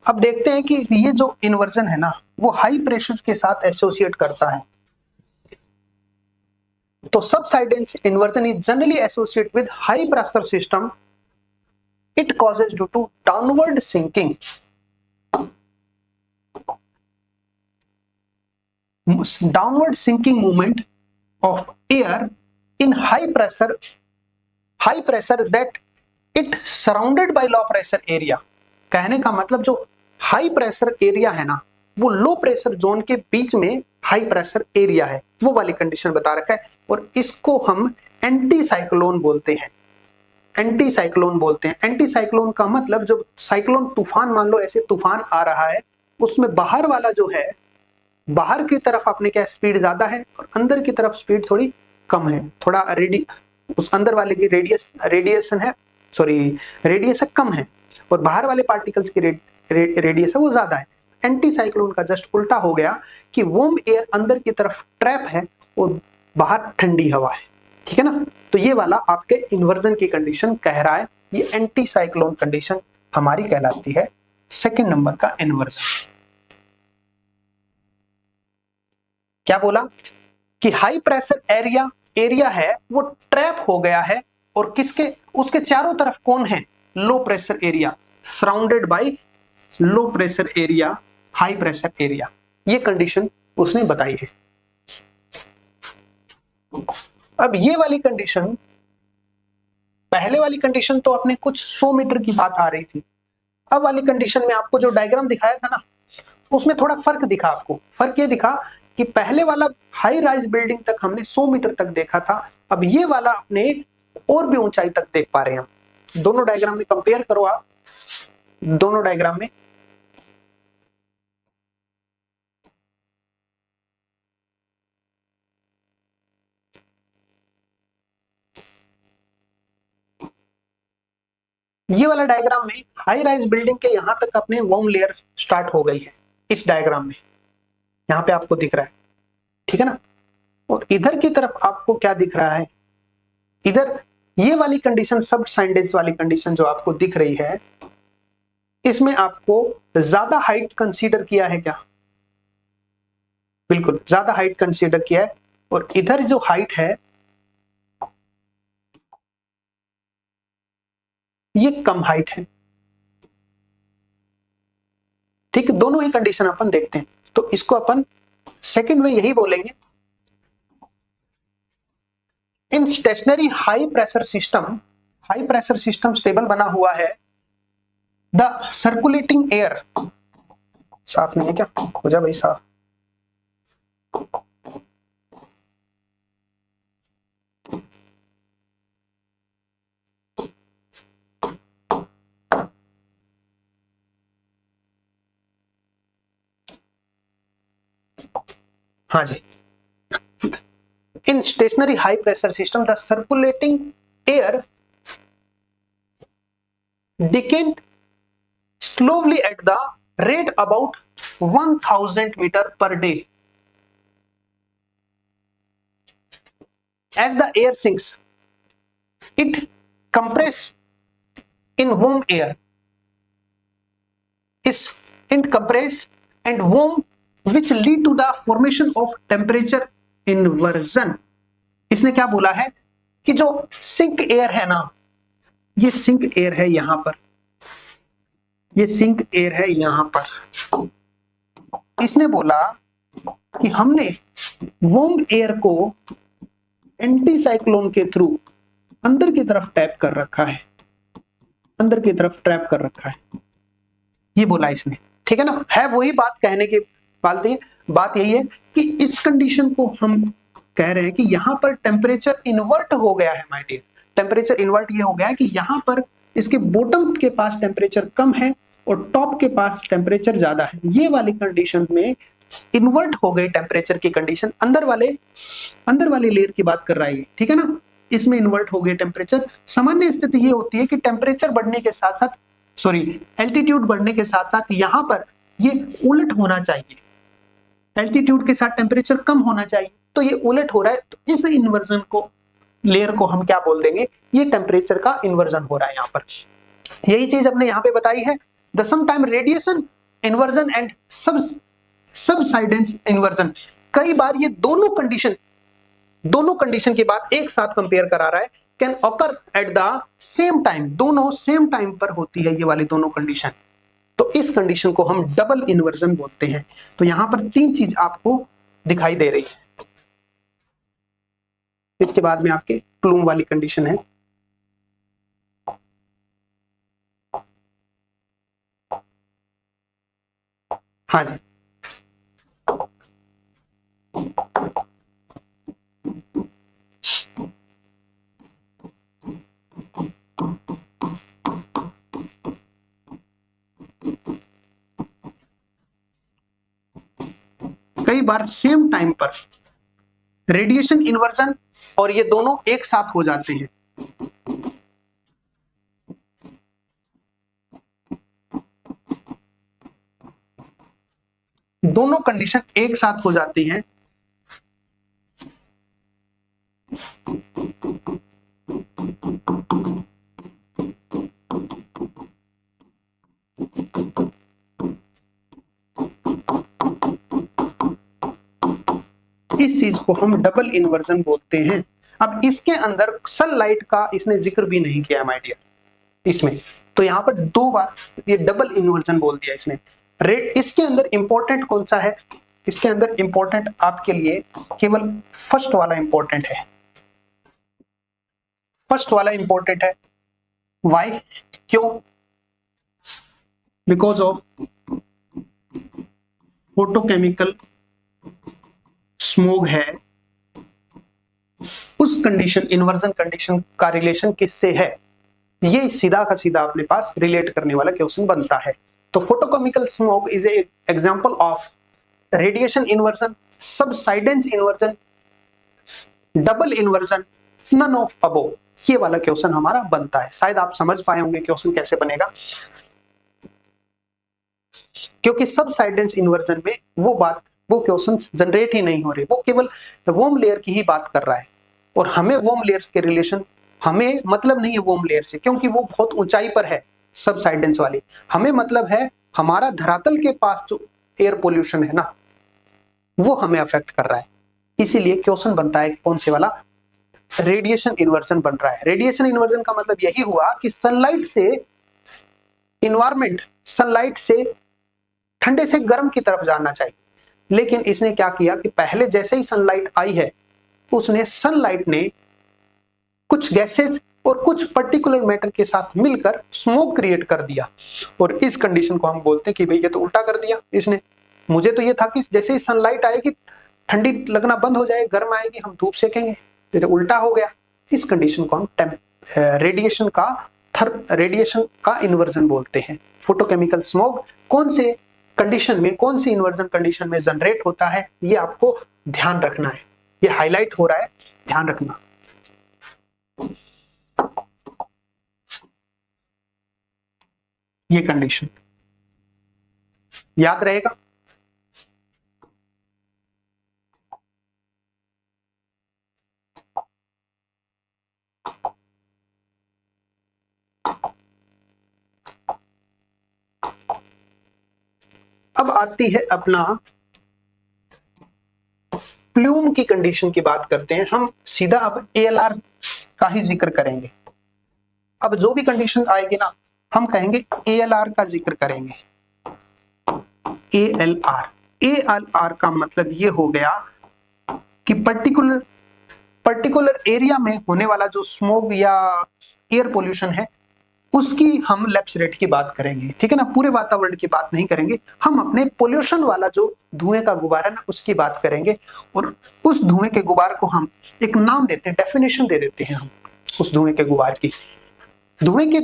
अब देखते हैं कि ये जो इन्वर्जन है ना, वो हाई प्रेशर के साथ एसोसिएट करता है। तो subsidence inversion is generally associate with high pressure system, it causes due to downward sinking, downward sinking movement of air in high pressure that it surrounded by low pressure area. कहने का मतलब जो high pressure area है ना, वो low pressure zone के बीच में high pressure area है, वो वाली कंडीशन बता रखा है। और इसको हम एंटी साइक्लोन बोलते हैं, एंटी साइक्लोन बोलते हैं। एंटी साइक्लोन का मतलब जो साइक्लोन तूफान, मान लो ऐसे तूफान आ रहा है, उसमें बाहर वाला जो है, बाहर की तरफ आपने क्या स्पीड ज्यादा है और अंदर की तरफ स्पीड थोड़ी कम है, थोड़ा उस अंदर वाले की रेडिएशन कम है और बाहर वाले पार्टिकल्स की रेडियस है वो ज्यादा है। एंटी साइक्लोन का जस्ट उल्टा हो गया कि वार्म एयर अंदर की तरफ ट्रैप है और बाहर ठंडी हवा है। ठीक है ना, तो ये वाला आपके इन्वर्जन की कंडीशन कह रहा है, ये एंटी साइक्लोन कंडीशन हमारी कहलाती है सेकंड नंबर का इन्वर्जन। क्या बोला कि हाई प्रेशर एरिया है वो ट्रैप हो गया है, और किसके, उसके चारों तरफ कौन है, लो pressure area, surrounded by low pressure area, high pressure area. ये कंडीशन उसने बताई है। अब ये वाली कंडीशन, पहले वाली कंडीशन तो अपने कुछ 100 मीटर की बात आ रही थी। अब वाली कंडीशन में आपको जो डायग्राम दिखाया था ना, उसमें थोड़ा फर्क दिखा आपको। फर्क ये दिखा कि पहले वाला हाई राइज बिल्डिंग तक हमने 100 मीटर तक देखा था, अब ये वाला अपने और भी ऊंचाई तक देख पा रहे हैं हम। दोनों डायग्राम में कंपेयर करो आप, दोनों डायग्राम में। ये वाला डायग्राम में हाई राइज बिल्डिंग के यहां तक अपने वार्म लेयर स्टार्ट हो गई है, इस डायग्राम में यहां पे आपको दिख रहा है, ठीक है ना। और इधर की तरफ आपको क्या दिख रहा है, इधर ये वाली कंडीशन, सब साइंडेज वाली कंडीशन जो आपको दिख रही है, इसमें आपको ज्यादा हाइट कंसीडर किया है क्या? बिल्कुल ज्यादा हाइट कंसीडर किया है। और इधर जो हाइट है ये कम हाइट है, ठीक है। दोनों ही कंडीशन अपन देखते हैं, तो इसको अपन सेकंड में यही बोलेंगे, in stationary high pressure system stable बना हुआ है, द सर्कुलेटिंग एयर, साफ नहीं है क्या? हो जा भाई साफ। हाँ जी, in stationary high pressure system the circulating air decant slowly at the rate about 1000 meter per day. As the air sinks, it compress in warm air, is in compress and warm, which lead to the formation of temperature inversion. इसने क्या बोला है कि जो sink air है ना, ये sink air है यहां पर, ये सिंक एयर है यहां पर। इसने बोला कि हमने वार्म एयर को एंटी साइक्लोन के थ्रू अंदर की तरफ टैप कर रखा है, अंदर की तरफ ट्रैप कर रखा है, ये बोला इसने, ठीक है ना। है वही बात, कहने की बात यही है कि इस कंडीशन को हम कह रहे हैं कि यहां पर टेम्परेचर इन्वर्ट हो गया है माय डियर। टेम्परेचर इन्वर्ट ये हो गया है कि यहां पर इसके बॉटम के पास टेम्परेचर कम है और टॉप के पास टेम्परेचर ज्यादा है। ये वाली कंडीशन में इन्वर्ट हो गई टेम्परेचर की कंडीशन, अंदर वाली लेयर की बात कर रहा है, ठीक है ना। इसमें इन्वर्ट हो गए टेम्परेचर। सामान्य स्थिति ये होती है कि टेम्परेचर बढ़ने के साथ साथ, एल्टीट्यूड बढ़ने के साथ साथ यहां पर ये उलट होना चाहिए, एल्टीट्यूड के साथ टेम्परेचर कम होना चाहिए, तो ये उलट हो रहा है। तो इस इन्वर्जन को, लेयर को हम क्या बोल देंगे, ये टेम्परेचर का इन्वर्जन हो रहा है यहाँ पर। यही चीज हमने यहाँ पे बताई है, the same time radiation inversion and subsidence inversion. कई बार ये दोनों कंडीशन की बात एक साथ कंपेयर करा रहा है, can occur at the same time, दोनों सेम टाइम पर होती है ये वाली दोनों कंडीशन, तो इस कंडीशन को हम डबल इन्वर्जन बोलते हैं। तो यहां पर तीन चीज आपको दिखाई दे रही है। इसके बाद में आपके प्लूम वाली कंडीशन है, हाँ जी। कई बार सेम टाइम पर रेडिएशन इन्वर्जन और ये दोनों एक साथ हो जाते हैं, दोनों कंडीशन एक साथ हो जाती हैं, इस चीज को हम डबल इन्वर्जन बोलते हैं। अब इसके अंदर सनलाइट का इसने जिक्र भी नहीं किया माय डियर इसमें, तो यहां पर दो बार ये डबल इन्वर्जन बोल दिया इसने। इसके अंदर इंपॉर्टेंट कौन सा है, इसके अंदर इंपॉर्टेंट आपके लिए केवल फर्स्ट वाला इंपॉर्टेंट है, फर्स्ट वाला इंपॉर्टेंट है। वाई, क्यों? बिकॉज ऑफ फोटोकेमिकल स्मोग है, उस कंडीशन, इन्वर्जन कंडीशन का रिलेशन किससे है, ये सीधा का सीधा अपने पास रिलेट करने वाला क्वेश्चन बनता है। तो photochemical smog is a example of radiation inversion, subsidence inversion, double inversion, none of above, ये वाला क्वेश्चन हमारा बनता है। शायद आप समझ पाए होंगे क्वेश्चन कैसे बनेगा, क्योंकि सबसाइडेंस इन्वर्जन में वो क्वेश्चंस जनरेट ही नहीं हो रहे, वो केवल वॉर्म लेयर की ही बात कर रहा है, और हमें वॉर्म लेयर्स के रिलेशन, हमें मतलब नहीं है वॉर्म लेयर से, क्योंकि वो बहुत ऊंचाई पर है सबसाइडेंस वाली। हमें मतलब है हमारा धरातल के पास जो एयर पोल्यूशन है ना, वो हमें अफेक्ट कर रहा है। इसीलिए क्वेश्चन बनता है कौन से वाला, रेडिएशन इन्वर्जन बन रहा है। रेडिएशन इन्वर्जन का मतलब यही हुआ कि सनलाइट से इन्वायरमेंट, सनलाइट से ठंडे से गर्म की तरफ जाना चाहिए, लेकिन इसने क्या किया कि पहले जैसे ही सनलाइट आई है, उसने सनलाइट ने कुछ गैसेज और कुछ पर्टिकुलर मैटर के साथ मिलकर स्मोक क्रिएट कर दिया, और इस कंडीशन को हम बोलते हैं कि भाई ये तो उल्टा कर दिया इसने। मुझे तो ये था कि जैसे ही सनलाइट आएगी ठंडी लगना बंद हो जाए, गर्म आएगी हम धूप सेकेंगे, ये तो उल्टा हो गया। इस कंडीशन को हम रेडिएशन का इन्वर्जन बोलते हैं। फोटोकेमिकल स्मोक कौन से कंडीशन में, कौन सी इन्वर्जन कंडीशन में जनरेट होता है, ये आपको ध्यान रखना है, ये हाईलाइट हो रहा है, ध्यान रखना। ये कंडीशन याद रहेगा। अब आती है अपना प्लूम की कंडीशन की बात करते हैं हम, सीधा अब ALR का ही जिक्र करेंगे। अब जो भी कंडीशन आएगी ना, हम कहेंगे ALR का जिक्र करेंगे। ALR का मतलब ये हो गया कि पर्टिकुलर एरिया में होने वाला जो स्मोक या एयर पोल्यूशन है, उसकी हम लैप्स रेट की बात करेंगे, ठीक है ना। पूरे वातावरण की बात नहीं करेंगे, हम अपने पोल्यूशन वाला जो धुएं का गुबार है ना, उसकी बात करेंगे। और उस धुएं के गुबार को हम एक नाम देते हैं, डेफिनेशन दे देते हैं हम उस धुएं के गुबार की। धुएं के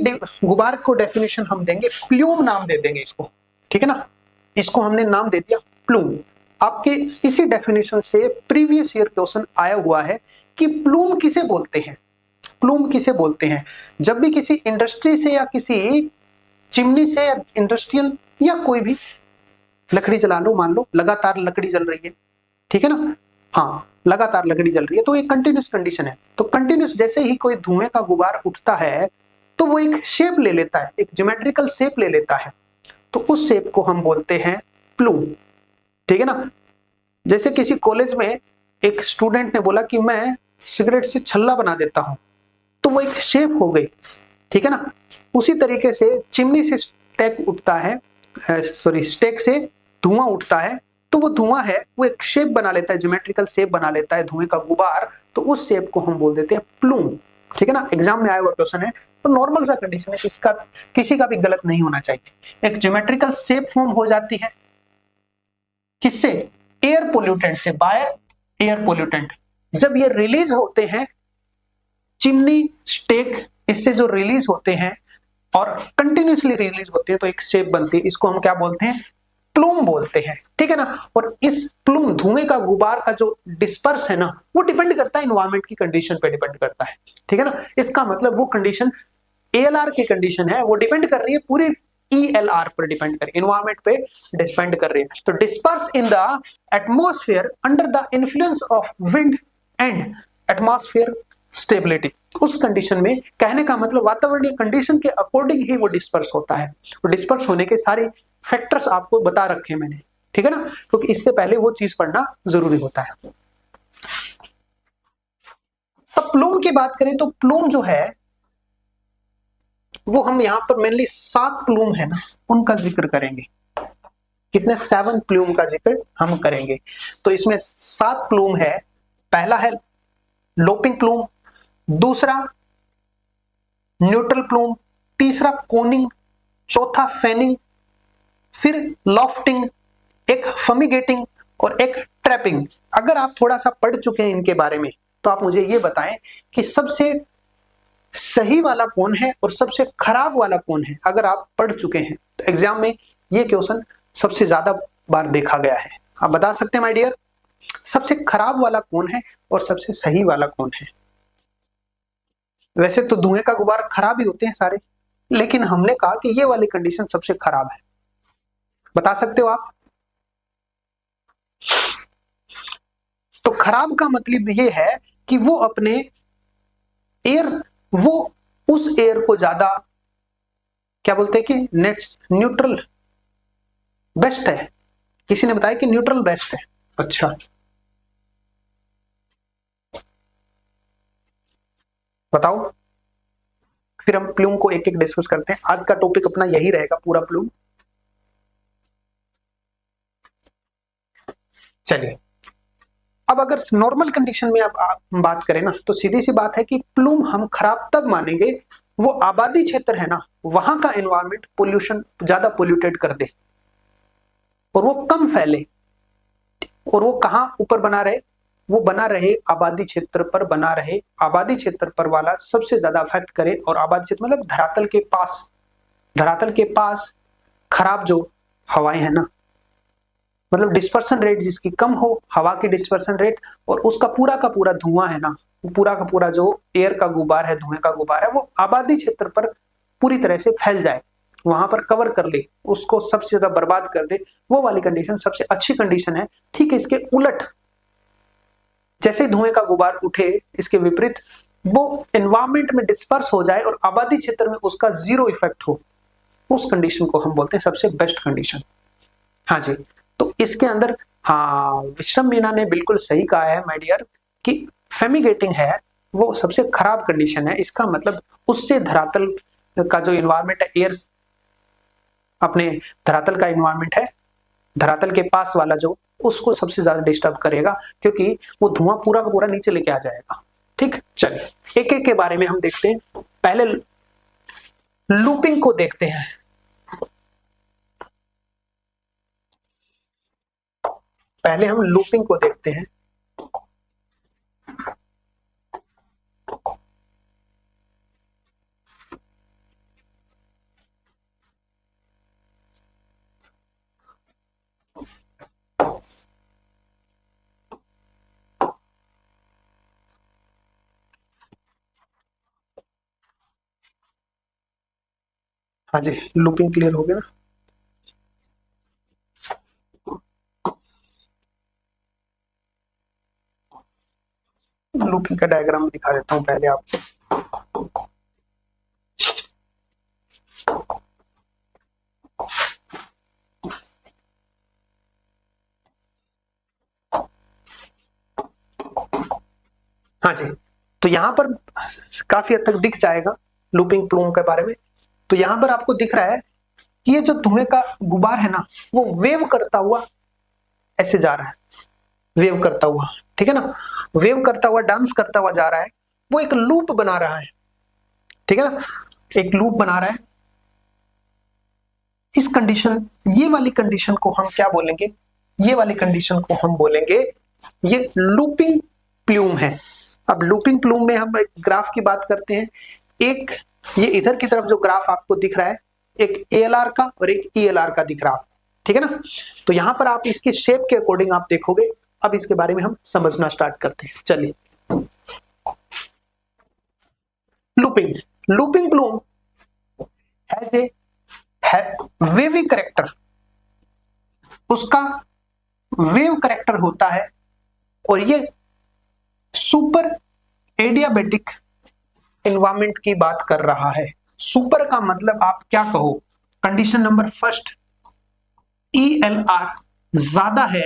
गुबार को डेफिनेशन हम देंगे प्लूम, नाम दे देंगे इसको, ठीक है ना। इसको हमने नाम दे दिया प्लूम। आपके इसी डेफिनेशन से प्रीवियस ईयर क्वेश्चन आया हुआ है कि प्लूम किसे बोलते हैं। प्लूम किसे बोलते हैं, जब भी किसी इंडस्ट्री से या किसी चिमनी से या इंडस्ट्रियल या कोई भी लकड़ी जला लो, मान लो लगातार लकड़ी जल रही है, ठीक है ना, हाँ लगातार लकड़ी जल रही है, तो एक कंटिन्यूस कंडीशन है। तो कंटिन्यूस जैसे ही कोई धुएं का गुबार उठता है तो वो एक शेप ले लेता है, एक ज्योमेट्रिकल शेप ले लेता है, तो उस शेप को हम बोलते हैं प्लूम, ठीक है ना। जैसे किसी कॉलेज में एक स्टूडेंट ने बोला कि मैं सिगरेट से छल्ला बना देता हूं, तो वो एक शेप हो गई, ठीक है ना। उसी तरीके से चिमनी से स्टेक उठता है, स्टेक से धुआं उठता है, तो वो धुआं है वो एक शेप बना लेता है, ज्योमेट्रिकल शेप बना लेता है धुएं का गुबार, तो उस शेप को हम बोल देते हैं प्लूम, ठीक है ना। एग्जाम में आया हुआ क्वेश्चन है, तो नॉर्मल सा कंडीशन है, इसका किसी का भी गलत नहीं होना चाहिए। एक ज्योमेट्रिकल शेप फॉर्म हो जाती है किससे, एयर पोल्यूटेंट से, बाय एयर पोल्यूटेंट। जब ये रिलीज होते हैं, चिमनी स्टेक इससे जो रिलीज होते हैं और कंटिन्यूसली रिलीज होते हैं, तो एक शेप बनती है, इसको हम क्या बोलते हैं, प्लूम बोलते हैं, ठीक है ना। और इस प्लूम धुएं का गुबार का जो डिस्पर्स है ना, वो डिपेंड करता है एनवायरमेंट की कंडीशन पे डिपेंड करता है, ठीक है ना। इसका मतलब वो कंडीशन ALR की कंडीशन है, वो डिपेंड कर रही है पूरी ELR पर डिपेंड कर, एनवायरमेंट पे डिपेंड कर रही है। तो disperse in the atmosphere under the influence of wind and atmosphere stability, उस कंडीशन में, कहने का मतलब वातावरणीय कंडीशन के अकॉर्डिंग ही वो डिस्पर्स होता है। तो डिस्पर्स होने के सारे फैक्टर्स आपको बता रखे हैं मैंने, ठीक है ना, क्योंकि इससे पहले वो चीज पढ़ना जरूरी होता है। अब प्लूम की बात करें तो प्लूम जो है वो हम यहां पर मेनली 7 प्लूम है ना, उनका जिक्र करेंगे। कितने, 7 प्लूम का जिक्र हम करेंगे। तो इसमें 7 प्लूम है। पहला है लोपिंग प्लूम, दूसरा न्यूट्रल प्लूम, तीसरा कोनिंग, चौथा फैनिंग, फिर लॉफ्टिंग, एक फमिगेटिंग और एक ट्रैपिंग। अगर आप थोड़ा सा पढ़ चुके हैं इनके बारे में तो आप मुझे ये बताएं कि सबसे सही वाला कौन है और सबसे खराब वाला कौन है। अगर आप पढ़ चुके हैं तो एग्जाम में ये क्वेश्चन सबसे ज्यादा बार देखा गया है। आप बता सकते हैं माय डियर, सबसे खराब वाला कौन है और सबसे सही वाला कौन है। वैसे तो धुएं का गुब्बारा खराब ही होते हैं सारे, लेकिन हमने कहा कि ये वाली कंडीशन सबसे खराब है। बता सकते हो आप? तो खराब का मतलब ये है कि वो अपने एयर, वो उस एयर को ज्यादा क्या बोलते हैं कि न्यूट्रल बेस्ट है। किसी ने बताया कि न्यूट्रल बेस्ट है। अच्छा, बताओ, फिर हम प्लूम को एक एक डिस्कस करते हैं। आज का टॉपिक अपना यही रहेगा पूरा प्लूम। चलिए, अब अगर नॉर्मल कंडीशन में आप बात करें ना तो सीधी सी बात है कि प्लूम हम खराब तब मानेंगे वो आबादी क्षेत्र है ना, वहां का एनवायरमेंट पोल्यूशन ज्यादा पोल्यूटेड कर दे और वो कम फैले। और वो कहां ऊपर बना रहे? वो बना रहे आबादी क्षेत्र पर बना रहे, आबादी क्षेत्र पर वाला सबसे ज्यादा अफेक्ट करे। और आबादी क्षेत्र मतलब धरातल के पास, धरातल के पास खराब जो हवाएं है ना, मतलब डिस्पर्सन रेट जिसकी कम हो, हवा की डिस्पर्सन रेट, और उसका पूरा का पूरा धुआं है ना, पूरा का पूरा जो एयर का गुबार है, धुएं का गुबार है, वो आबादी क्षेत्र पर पूरी तरह से फैल जाए, वहां पर कवर कर ले, उसको सबसे ज्यादा बर्बाद कर दे। वो वाली कंडीशन सबसे अच्छी कंडीशन है। ठीक है, इसके उलट जैसे धुएं का गुबार उठे, इसके विपरीत वो एनवायरमेंट में डिस्पर्स हो जाए और आबादी क्षेत्र में उसका जीरो इफेक्ट हो, उस कंडीशन को हम बोलते हैं सबसे बेस्ट कंडीशन। हाँ जी, तो इसके अंदर हाँ, विश्रम मीणा ने बिल्कुल सही कहा है माय डियर कि फेमिगेटिंग है वो सबसे खराब कंडीशन है। इसका मतलब उससे धरातल का जो इन्वायरमेंट है, एयर अपने धरातल का इन्वायरमेंट है, धरातल के पास वाला जो, उसको सबसे ज्यादा डिस्टर्ब करेगा, क्योंकि वो धुआं पूरा का पूरा नीचे लेके आ जाएगा। ठीक, चलिए एक एक के बारे में हम देखते हैं। पहले लूपिंग को देखते हैं। पहले हम लूपिंग को देखते हैं। हाँ जी, लूपिंग क्लियर हो गया ना? लूपिंग का डायग्राम दिखा देता हूं पहले आपको। हाँ जी, तो यहां पर काफी हद तक दिख जाएगा लूपिंग प्लूम के बारे में। तो यहां पर आपको दिख रहा है कि ये जो धुएं का गुबार है ना, वो वेव करता हुआ ऐसे जा रहा है, वेव करता हुआ, ठीक है ना, वेव करता हुआ, डांस करता हुआ जा रहा है। वो एक लूप बना रहा है, ठीक है ना, एक लूप बना रहा है। इस कंडीशन, ये वाली कंडीशन को हम क्या बोलेंगे? ये वाली कंडीशन को हम बोलेंगे ये लूपिंग प्लूम है। अब लूपिंग प्लूम में हम एक ग्राफ की बात करते हैं। एक ये इधर की तरफ जो ग्राफ आपको दिख रहा है, एक एएलआर का और एक ईएलआर का दिख रहा है, ठीक है ना। तो यहां पर आप इसके शेप के अकॉर्डिंग आप देखोगे। अब इसके बारे में हम समझना स्टार्ट करते हैं। चलिए, looping, looping plume has A wavy character, उसका वेव करेक्टर होता है और ये सुपर एडियाबेटिक एनवायरमेंट की बात कर रहा है। सुपर का मतलब आप क्या कहो? कंडीशन नंबर फर्स्ट, ईएलआर ज्यादा है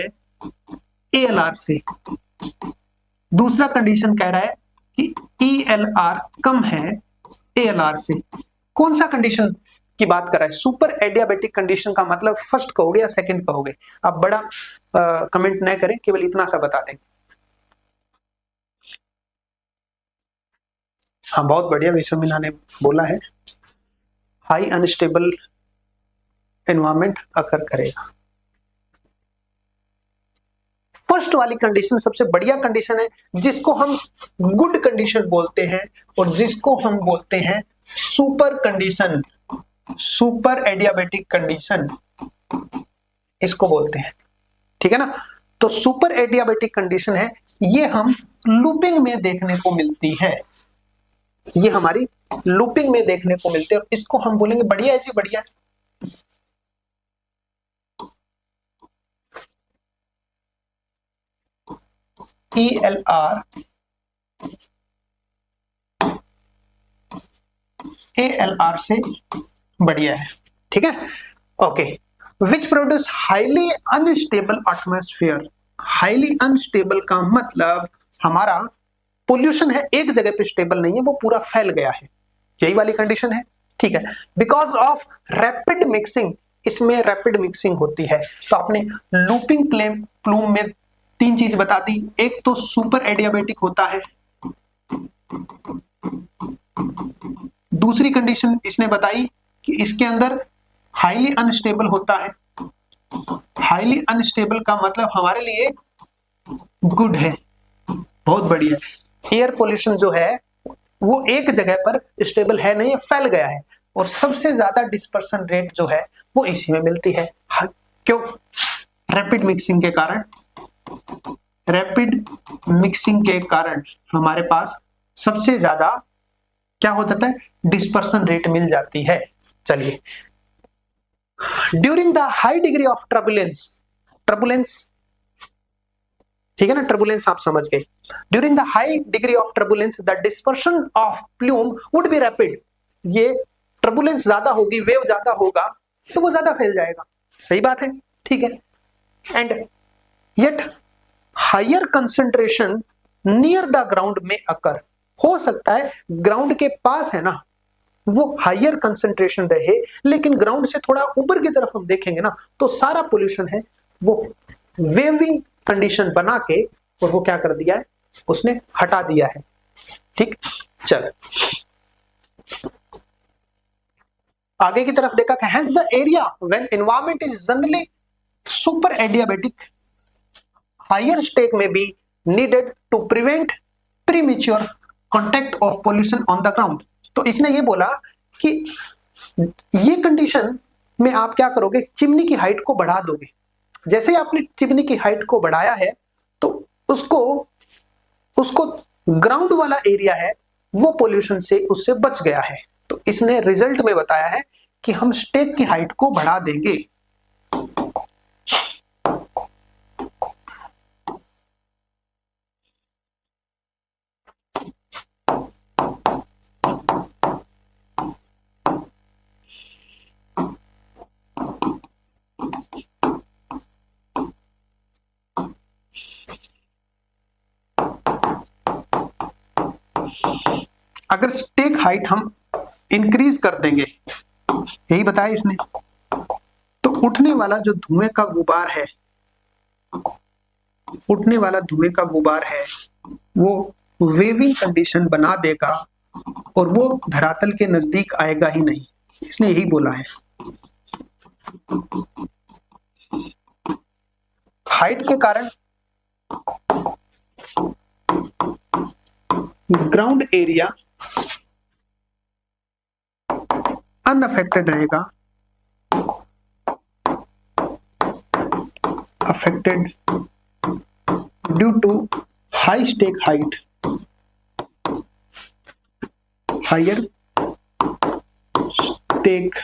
एएलआर से। दूसरा कंडीशन कह रहा है कि ईएलआर कम है एएलआर से। कौन सा कंडीशन की बात कर रहा है? सुपर एडियाबेटिक कंडीशन का मतलब फर्स्ट कहोगे या सेकंड कहोगे? आप बड़ा कमेंट न करें, केवल इतना सा बता दें। हाँ, बहुत बढ़िया, विश्व मीना ने बोला है हाई अनस्टेबल एनवायरमेंट अकर करेगा। फर्स्ट वाली कंडीशन सबसे बढ़िया कंडीशन है, जिसको हम गुड कंडीशन बोलते हैं और जिसको हम बोलते हैं super condition, super adiabatic condition इसको बोलते हैं। ठीक है ना। तो सुपर एडियाबेटिक कंडीशन है, ये हम लूपिंग में देखने को मिलती है, ये हमारी लूपिंग में देखने को मिलते हैं। इसको हम बोलेंगे बढ़िया है जी, बढ़िया है। ELR ALR से बढ़िया है। ठीक है। Okay. Which produce highly unstable atmosphere. Highly unstable का मतलब हमारा पोल्यूशन है, एक जगह पे स्टेबल नहीं है, वो पूरा फैल गया है, यही वाली कंडीशन है। ठीक है। बिकॉज ऑफ रैपिड मिक्सिंग, इसमें रैपिड मिक्सिंग होती है। तो आपने लूपिंग प्लूम में तीन चीज बता दी, एक तो सुपर एडियाबेटिक होता है, दूसरी कंडीशन इसने बताई कि इसके अंदर हाईली अनस्टेबल होता है। हाईली अनस्टेबल का मतलब हमारे लिए गुड है, बहुत बढ़िया। एयर पोल्यूशन जो है वो एक जगह पर स्टेबल है नहीं, फैल गया है, और सबसे ज्यादा डिस्पर्सन रेट जो है वो इसी में मिलती है। क्यों? रैपिड मिक्सिंग के कारण। रैपिड मिक्सिंग के कारण हमारे पास सबसे ज्यादा क्या हो जाता है, डिस्पर्सन रेट मिल जाती है। चलिए, during the high degree of turbulence, turbulence ठीक है ना, टर्बुलेंस आप समझ गए। During the high degree of turbulence the dispersion of plume would be rapid. ये टर्बुलेंस ज्यादा होगी, वेव ज्यादा होगा, तो वो ज्यादा फैल जाएगा, सही बात है। ठीक है। And yet higher concentration near the ground में अकर। हो सकता है ग्राउंड के पास है ना, वो हायर कंसंट्रेशन रहे, लेकिन ग्राउंड से थोड़ा ऊपर की तरफ हम देखेंगे ना, तो सारा पोल्यूशन है वो वेविंग कंडीशन बना के, और वो क्या कर दिया है, उसने हटा दिया है। ठीक। चल आगे की तरफ देखा, hence the area when environment is generally super adiabatic, higher stack may be needed to prevent premature contact of pollution on the ground. तो इसने ये बोला कि ये कंडीशन में आप क्या करोगे, चिमनी की हाइट को बढ़ा दोगे। जैसे ही आपने चिमनी की हाइट को बढ़ाया है, तो उसको ग्राउंड वाला एरिया है वो पोल्यूशन से उससे बच गया है। तो इसने रिजल्ट में बताया है कि हम स्टेक की हाइट को बढ़ा देंगे। अगर स्टेक हाइट हम इंक्रीज कर देंगे, यही बताया इसने, तो उठने वाला जो धुएं का गुबार है, उठने वाला धुएं का गुबार है वो वेविंग कंडीशन बना देगा और वो धरातल के नजदीक आएगा ही नहीं। इसने यही बोला है। हाइट के कारण ग्राउंड एरिया अनअफेक्टेड रहेगा, affected due to high stack height, higher stack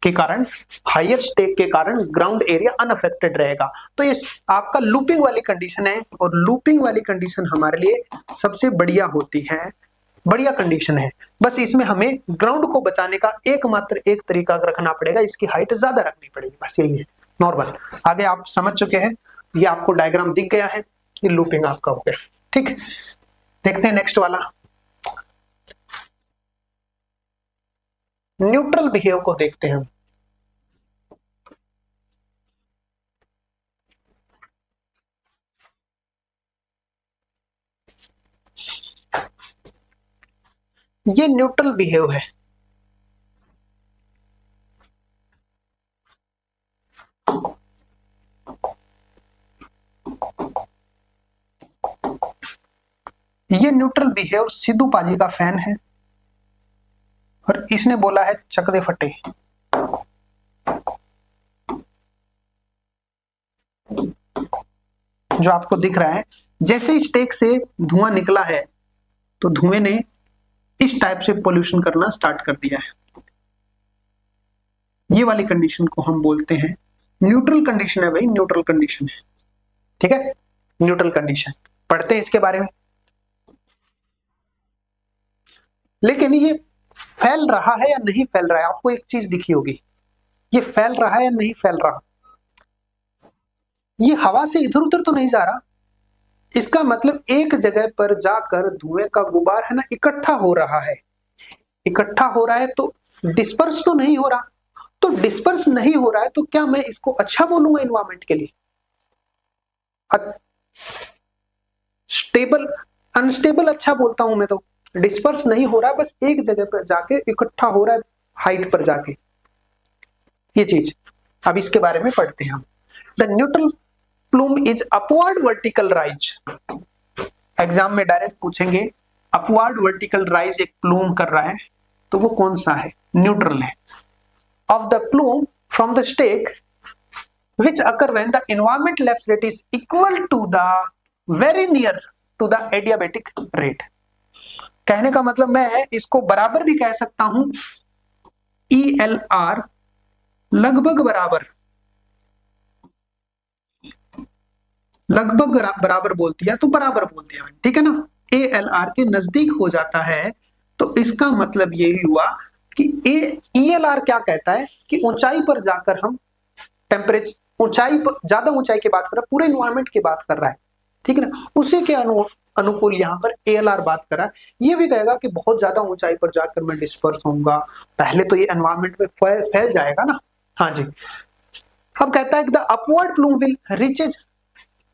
के कारण, हायर स्टेक के कारण ग्राउंड एरिया अनअफेक्टेड रहेगा। तो ये आपका लूपिंग वाली कंडीशन है, और लूपिंग वाली कंडीशन हमारे लिए सबसे बढ़िया होती है, बढ़िया कंडीशन है। बस इसमें हमें ग्राउंड को बचाने का एकमात्र एक तरीका रखना पड़ेगा, इसकी हाइट ज्यादा रखनी पड़ेगी, बस यही है, नॉर्मल। आगे आप समझ चुके हैं, ये आपको डायग्राम दिख गया है, ये लूपिंग आपका हो गया। ठीक, देखते हैं नेक्स्ट वाला, न्यूट्रल बिहेव को देखते हैं हम। ये न्यूट्रल बिहेव है। ये न्यूट्रल भी है और सिद्धू पाजी का फैन है और इसने बोला है चक दे फटे। जो आपको दिख रहा है, जैसे इस टेक से धुआं निकला है तो धुएं ने इस टाइप से पोल्यूशन करना स्टार्ट कर दिया है। ये वाली कंडीशन को हम बोलते हैं न्यूट्रल कंडीशन है भाई, न्यूट्रल कंडीशन है। ठीक है, न्यूट्रल कंडीशन पढ़ते हैं इसके बारे में। लेकिन ये फैल रहा है या नहीं फैल रहा है, आपको एक चीज दिखी होगी, ये फैल रहा है या नहीं फैल रहा, ये हवा से इधर उधर तो नहीं जा रहा। इसका मतलब एक जगह पर जाकर धुएं का गुबार है ना इकट्ठा हो रहा है, इकट्ठा हो रहा है तो डिस्पर्स तो नहीं हो रहा। तो डिस्पर्स नहीं हो रहा है तो क्या मैं इसको अच्छा बोलूंगा इन्वायरमेंट के लिए? स्टेबल अनस्टेबल अच्छा बोलता हूं मैं तो। डिस्पर्स नहीं हो रहा है, बस एक जगह पर जाके इकट्ठा हो रहा है हाइट पर जाके, ये चीज। अब इसके बारे में पढ़ते हैं हम। The neutral plume is upward vertical rise. Exam में डायरेक्ट पूछेंगे अपवर्ड वर्टिकल राइज एक प्लूम कर रहा है तो वो कौन सा है? न्यूट्रल है। Of the plume from the stack which occur when the environment lapse rate is equal to the very near to the adiabatic rate। कहने का मतलब मैं इसको बराबर भी कह सकता हूं, ELR लगभग बराबर, लगभग बराबर बोल दिया तो बराबर बोल दिया, ठीक है ना। ALR के नजदीक हो जाता है तो इसका मतलब यही हुआ कि ELR क्या कहता है कि ऊंचाई पर जाकर हम टेम्परेचर, ऊंचाई पर, ज्यादा ऊंचाई की बात कर रहा है, पूरे एनवायरनमेंट की बात कर रहा है, ठीक है ना। उसी के अनुकूल यहाँ पर ALR बात कर रहा है। ये भी कहेगा कि बहुत ज्यादा ऊंचाई पर जाकर मैं डिस्पर्स होऊंगा, पहले तो ये एनवायरनमेंट में फैल जाएगा ना। हाँ जी। अब कहता है कि the upward plume will reaches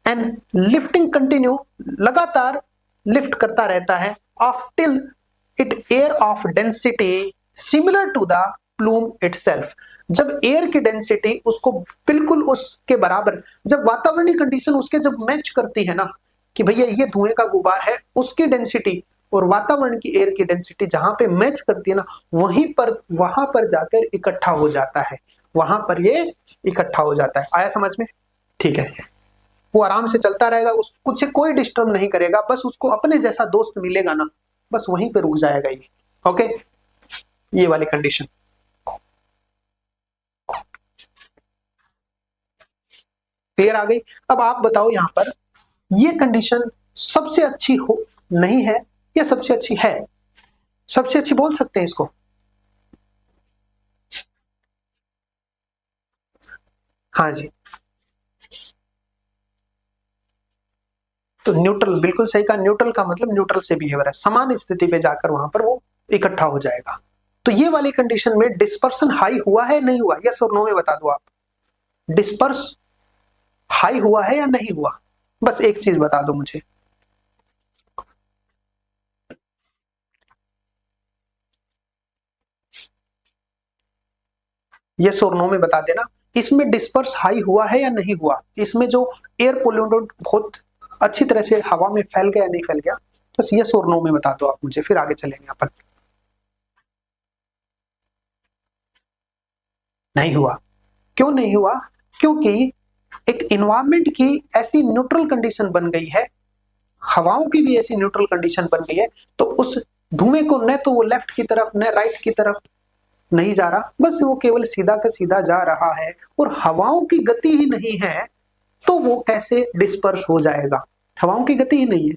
and lifting continue, लगातार लिफ्ट करता रहता है of till it air of density similar to the plume itself. जब एयर की डेंसिटी उसको बिल्कुल उसके बराबर, जब वातावरणीय कंडीशन उसके जब मैच करती है ना कि भैया ये धुएं का गुबार है, उसकी डेंसिटी और वातावरण की एयर की डेंसिटी जहां पे मैच करती है ना, वहां पर जाकर इकट्ठा हो जाता है, वहां पर ये इकट्ठा हो जाता है। आया समझ में? ठीक है। वो आराम से चलता रहेगा, उससे कोई डिस्टर्ब नहीं करेगा, बस उसको अपने जैसा दोस्त मिलेगा ना, बस वहीं पे रुक जाएगा ये। ओके, ये वाली कंडीशन। क्लियर आ गई? अब आप बताओ यहां पर ये कंडीशन सबसे अच्छी हो नहीं है या सबसे अच्छी है? सबसे अच्छी बोल सकते हैं इसको। हाँ जी, तो न्यूट्रल बिल्कुल सही कहा। न्यूट्रल का मतलब न्यूट्रल से बिहेवियर है, समान स्थिति पे जाकर वहां पर वो इकट्ठा हो जाएगा। तो ये वाली कंडीशन में डिस्पर्सन हाई हुआ है नहीं हुआ, यस और नो में बता दो आप। डिस्पर्स हाई हुआ है या नहीं हुआ, बस एक चीज बता दो मुझे। यस और नो में बता देना। इसमें डिस्पर्स हाई हुआ है या नहीं हुआ, इसमें जो एयर पोल्यूटेंट बहुत अच्छी तरह से हवा में फैल गया नहीं फैल गया, बस यस और नो में बता दो आप मुझे, फिर आगे चलेंगे अपन। नहीं हुआ। क्यों नहीं हुआ? क्योंकि एक इन्वायरमेंट की ऐसी न्यूट्रल कंडीशन बन गई है, हवाओं की भी ऐसी न्यूट्रल कंडीशन बन गई है, तो उस धुएं को न तो वो लेफ्ट की तरफ न राइट की तरफ नहीं जा रहा, बस वो केवल सीधा का सीधा जा रहा है, और हवाओं की गति ही नहीं है तो वो कैसे डिस्पर्स हो जाएगा? हवाओं की गति ही नहीं है।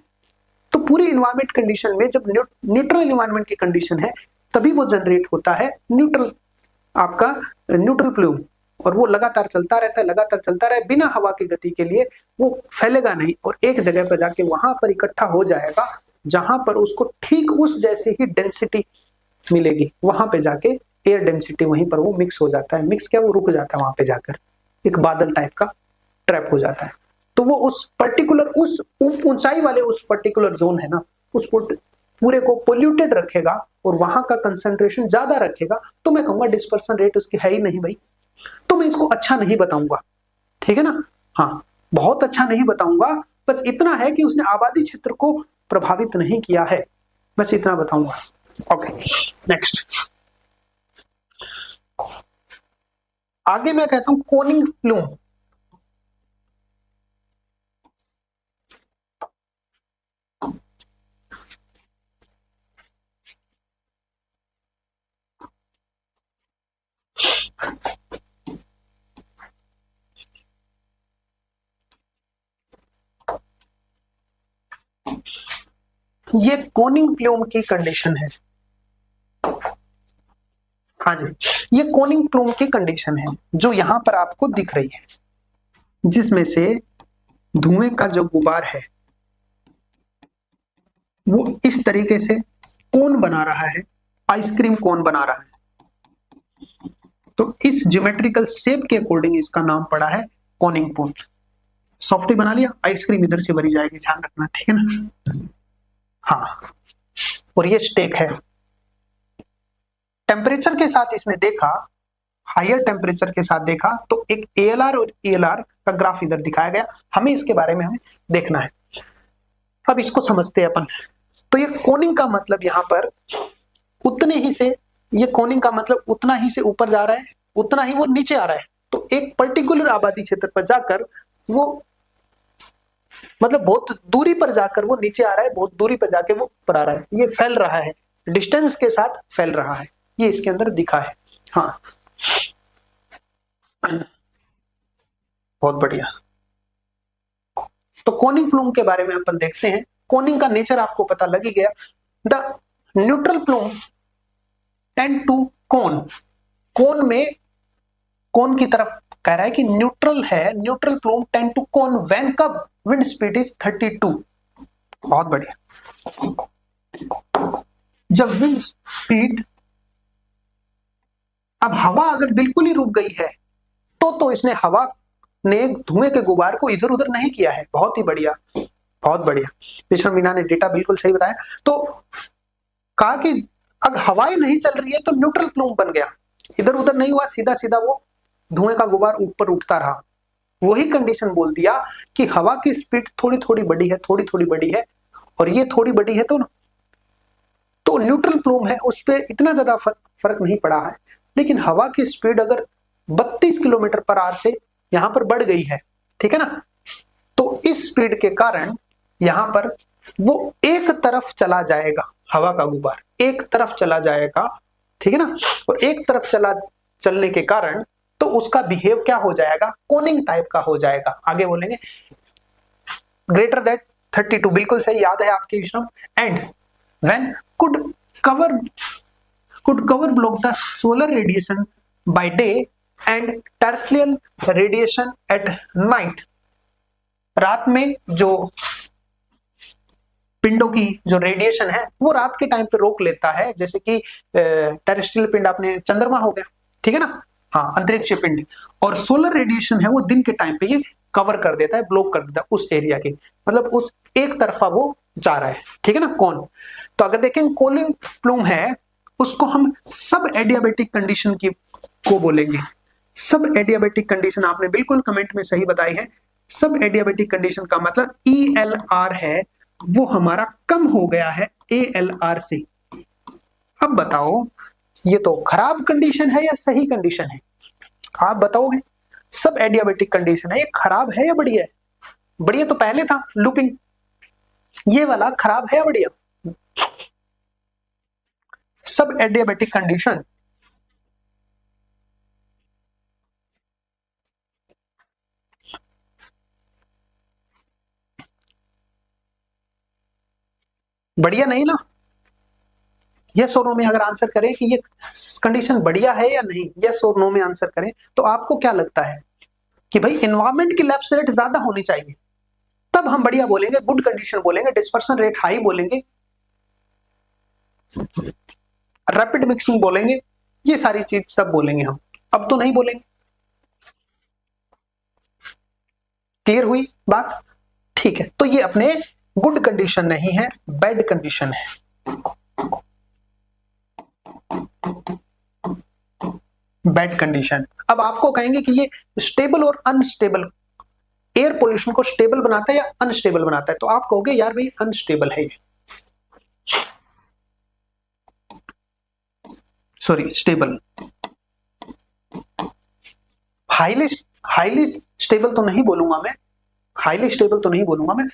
तो पूरी इन्वायरमेंट कंडीशन में जब न्यूट्रल इन्वायरमेंट की कंडीशन है तभी वो जनरेट होता है न्यूट्रल, आपका न्यूट्रल प्लूम, और वो लगातार चलता रहता है, लगातार चलता रहे बिना हवा की गति के लिए, वो फैलेगा नहीं और एक जगह पर जाके वहां पर इकट्ठा हो जाएगा जहां पर उसको ठीक उस जैसे ही डेंसिटी मिलेगी, वहां पे जाके एयर डेंसिटी वहीं पर वो मिक्स हो जाता है। मिक्स क्या, वो रुक जाता है वहां पे जाकर, एक बादल टाइप का ट्रैप हो जाता है। तो वो उस पर्टिकुलर उस ऊंचाई वाले उस पर्टिकुलर जोन है ना, उस पूरे को पोल्यूटेड रखेगा और वहां का कंसंट्रेशन ज्यादा रखेगा, तो मैं कहूंगा डिस्पर्सन रेट उसकी है ही नहीं भाई, तो मैं इसको अच्छा नहीं बताऊंगा, ठीक है ना। हाँ, बहुत अच्छा नहीं बताऊंगा, बस इतना है कि उसने आबादी क्षेत्र को प्रभावित नहीं किया है, बस इतना बताऊंगा। Okay, next. आगे मैं कहता हूं कोनिंग प्लूम। ये कोनिंग प्लूम की कंडीशन है। हाँ जी, ये कोनिंग प्लूम की कंडीशन है जो यहां पर आपको दिख रही है, जिसमें से धुएं का जो गुबार है वो इस तरीके से कोन बना रहा है, आइसक्रीम कोन बना रहा है। तो इस ज्योमेट्रिकल शेप के अकॉर्डिंग इसका नाम पड़ा है कोनिंग प्लूम। सॉफ्टी बना लिया, आइसक्रीम इधर से भरी जाएगी, ध्यान रखना, ठीक है ना। हाँ, और ये स्टेक है। टेम्परेचर के साथ इसने देखा, हायर टेम्परेचर के साथ देखा तो एक ALR और ELR का ग्राफ इधर दिखाया गया, हमें इसके बारे में हमें देखना है। अब इसको समझते हैं अपन। तो ये कोनिंग का मतलब यहां पर उतने ही से, ये कोनिंग का मतलब उतना ही से ऊपर जा रहा है, उतना ही वो नीचे आ रहा है। तो एक पर्टिकुलर आबादी क्षेत्र पर जाकर वो, मतलब बहुत दूरी पर जाकर वो नीचे आ रहा है, बहुत दूरी पर जाकर वो ऊपर आ रहा है, ये फैल रहा है, डिस्टेंस के साथ फैल रहा है, ये इसके अंदर दिखा है। हाँ, बहुत बढ़िया। तो कोनिंग प्लूम के बारे में अपन देखते हैं। कोनिंग का नेचर आपको पता लग ही गया। The neutral plume tend to cone, cone में, कोन की तरफ कह रहा है कि न्यूट्रल है, neutral plume tend to cone when कब विंड स्पीड इज 32। बहुत बढ़िया। जब विंड स्पीड, अब हवा अगर बिल्कुल ही रुक गई है तो इसने, हवा ने धुएं के गुबार को इधर उधर नहीं किया है। बहुत ही बढ़िया, बहुत बढ़िया, विश्व मीना ने डेटा बिल्कुल सही बताया। तो कहा कि अब हवाएं नहीं चल रही है तो न्यूट्रल प्लूम बन गया, इधर उधर नहीं हुआ, सीधा सीधा वो धुएं का गुबार ऊपर उठता रहा। वही कंडीशन बोल दिया कि हवा की स्पीड थोड़ी थोड़ी बढ़ी है, थोड़ी थोड़ी बढ़ी है, और ये थोड़ी बढ़ी है, तो न्यूट्रल प्लूम है, उस पर इतना ज्यादा फर्क नहीं पड़ा है। लेकिन हवा की स्पीड अगर 32 किलोमीटर पर आवर से यहां पर बढ़ गई है, ठीक है ना, तो इस स्पीड के कारण यहां पर वो एक तरफ चला जाएगा, हवा का गुबार एक तरफ चला जाएगा, ठीक है ना। और एक तरफ चलने के कारण तो उसका बिहेव क्या हो जाएगा, कोनिंग टाइप का हो जाएगा। आगे बोलेंगे ग्रेटर दैट 32, बिल्कुल सही, याद है आपके विषम। And when could cover block the solar radiation by day and terrestrial radiation at night। रात में जो पिंडों की जो रेडिएशन है वो रात के टाइम पे रोक लेता है, जैसे कि टेरेस्ट्रियल पिंड आपने चंद्रमा हो गया, ठीक है ना, हाँ, अंतरिक्ष पिंड। और सोलर रेडिएशन है वो दिन के टाइम पे ये कवर कर देता है, ब्लॉक कर देता है उस एरिया के, मतलब उस एक तरफा वो जा रहा है, ठीक है ना, कौन। तो अगर देखें कोनिंग प्लूम है, उसको हम सब एडियाबेटिक कंडीशन की को बोलेंगे। सब एडियाबेटिक कंडीशन आपने बिल्कुल कमेंट में सही बताई है। सब एडियाबेटिक कंडीशन का मतलब ELR है वो हमारा कम हो गया है ALR से। अब बताओ ये तो खराब कंडीशन है या सही कंडीशन है, आप बताओगे। सब एडियाबेटिक कंडीशन है, ये खराब है या बढ़िया है। बढ़िया तो पहले था लूपिंग, ये वाला खराब है या बढ़िया। सब एडियाबेटिक कंडीशन बढ़िया नहीं ना। यस और नो में अगर आंसर करें कि ये कंडीशन बढ़िया है या नहीं, यस और नो में आंसर करें तो आपको क्या लगता है कि भाई एनवायरमेंट की लैप्स रेट ज्यादा होनी चाहिए, तब हम बढ़िया बोलेंगे, गुड कंडीशन बोलेंगे, डिस्पर्शन रेट हाई बोलेंगे, रैपिड मिक्सिंग बोलेंगे, ये सारी चीज सब बोलेंगे हम, अब तो नहीं बोलेंगे। क्लियर हुई बात, ठीक है। तो ये अपने गुड कंडीशन नहीं है, बैड कंडीशन है। Bad condition. अब आपको कहेंगे कि ये स्टेबल और अनस्टेबल एयर पोल्यूशन को स्टेबल बनाता है या अनस्टेबल बनाता है? तो आप कहोगे यार भाई अनस्टेबल है ये, सॉरी स्टेबल, हाईली स्टेबल तो नहीं बोलूंगा मैं, हाईली स्टेबल तो नहीं बोलूंगा मैं,